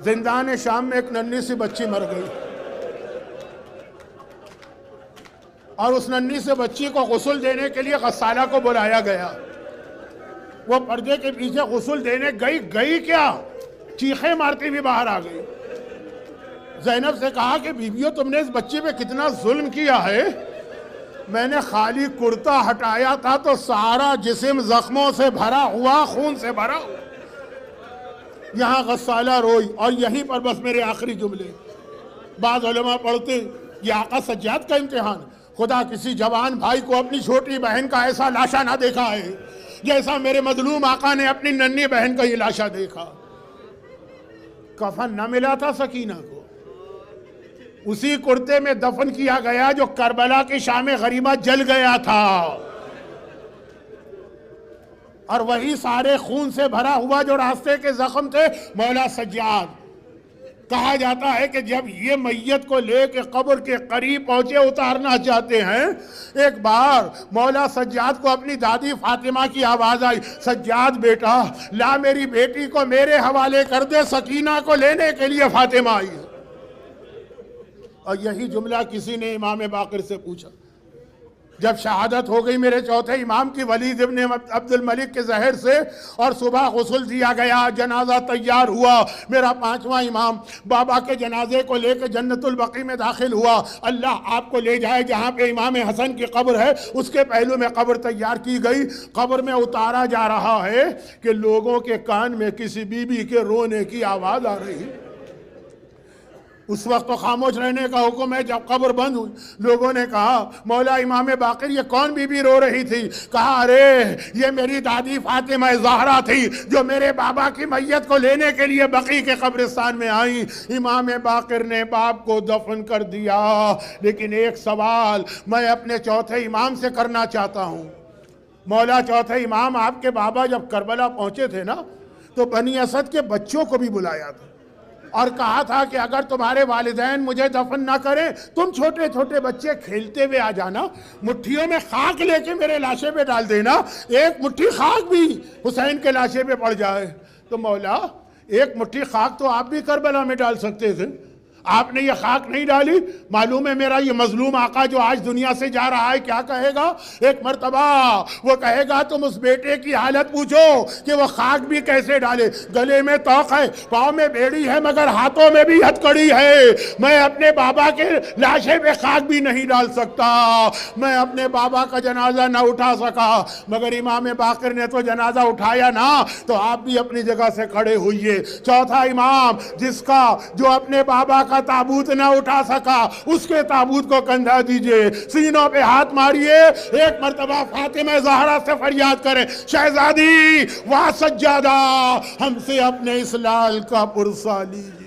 زندان شام میں ایک ننھی سی بچی مر گئی، اور اس ننھی سے بچی کو غسل دینے کے لیے غسالہ کو بلایا گیا۔ وہ پردے کے پیچھے غسل دینے گئی کیا، چیخیں مارتی بھی باہر آ گئی۔ زینب سے کہا کہ بیویو تم نے اس بچے پہ کتنا ظلم کیا ہے، میں نے خالی کرتا ہٹایا تھا تو سارا جسم زخموں سے بھرا ہوا، خون سے بھرا ہوا۔ یہاں غسالہ روئی، اور یہیں پر بس میرے آخری جملے۔ بعض علماء پڑھتے یہ آقا سجاد کا امتحان، خدا کسی جوان بھائی کو اپنی چھوٹی بہن کا ایسا لاشا نہ دیکھا ہے جیسا میرے مظلوم آقا نے اپنی ننھی بہن کا یہ لاشا دیکھا۔ کفن نہ ملا تھا سکینہ کو، اسی کرتے میں دفن کیا گیا جو کربلا کی شام غریبہ جل گیا تھا، اور وہی سارے خون سے بھرا ہوا جو راستے کے زخم تھے مولا سجاد۔ کہا جاتا ہے کہ جب یہ میت کو لے کے قبر کے قریب پہنچے، اتارنا چاہتے ہیں، ایک بار مولا سجاد کو اپنی دادی فاطمہ کی آواز آئی، سجاد بیٹا لا میری بیٹی کو میرے حوالے کر دے، سکینہ کو لینے کے لیے فاطمہ آئی ہے۔ اور یہی جملہ کسی نے امام باقر سے پوچھا۔ جب شہادت ہو گئی میرے چوتھے امام کی ولید ابن عبد الملک کے زہر سے، اور صبح غسل دیا گیا، جنازہ تیار ہوا، میرا 5واں امام بابا کے جنازے کو لے کے جنت البقیع میں داخل ہوا۔ اللہ آپ کو لے جائے جہاں پہ امام حسن کی قبر ہے، اس کے پہلو میں قبر تیار کی گئی۔ قبر میں اتارا جا رہا ہے کہ لوگوں کے کان میں کسی بی بی کے رونے کی آواز آ رہی۔ اس وقت تو خاموش رہنے کا حکم ہے۔ جب قبر بند ہوئی، لوگوں نے کہا مولا امام باقر یہ کون بی بی رو رہی تھی؟ کہا ارے یہ میری دادی فاطمہ زہرا تھی جو میرے بابا کی میت کو لینے کے لیے بقیع کے قبرستان میں آئی۔ امام باقر نے باپ کو دفن کر دیا، لیکن ایک سوال میں اپنے چوتھے امام سے کرنا چاہتا ہوں۔ مولا چوتھے امام، آپ کے بابا جب کربلا پہنچے تھے نا تو بنی اسد کے بچوں کو بھی بلایا تھا، اور کہا تھا کہ اگر تمہارے والدین مجھے دفن نہ کریں، تم چھوٹے چھوٹے بچے کھیلتے ہوئے آ جانا، مٹھیوں میں خاک لے کے میرے لاشے پہ ڈال دینا، ایک مٹھی خاک بھی حسین کے لاشے پہ پڑ جائے۔ تو مولا ایک مٹھی خاک تو آپ بھی کربلا میں ڈال سکتے تھے، آپ نے یہ خاک نہیں ڈالی۔ معلوم ہے میرا یہ مظلوم آقا جو آج دنیا سے جا رہا ہے کیا کہے گا؟ ایک مرتبہ وہ کہے گا تم اس بیٹے کی حالت پوچھو کہ وہ خاک بھی کیسے ڈالے، گلے میں طوق ہے، پاؤں میں بیڑی ہے، مگر ہاتھوں میں بھی ہتکڑی ہے۔ میں اپنے بابا کے لاشے پہ خاک بھی نہیں ڈال سکتا، میں اپنے بابا کا جنازہ نہ اٹھا سکا، مگر امام باقر نے تو جنازہ اٹھایا نا، تو آپ بھی اپنی جگہ سے کھڑے ہوئیے۔ چوتھا امام جس کا جو اپنے بابا کا تابوت نہ اٹھا سکا اس کے تابوت کو کندھا دیجئے، سینوں پہ ہاتھ ماریے، ایک مرتبہ فاطمہ زہرا سے فریاد کریں، شہزادی وہ سجادہ ہم سے اپنے اس لال کا پرسہ لیجئے۔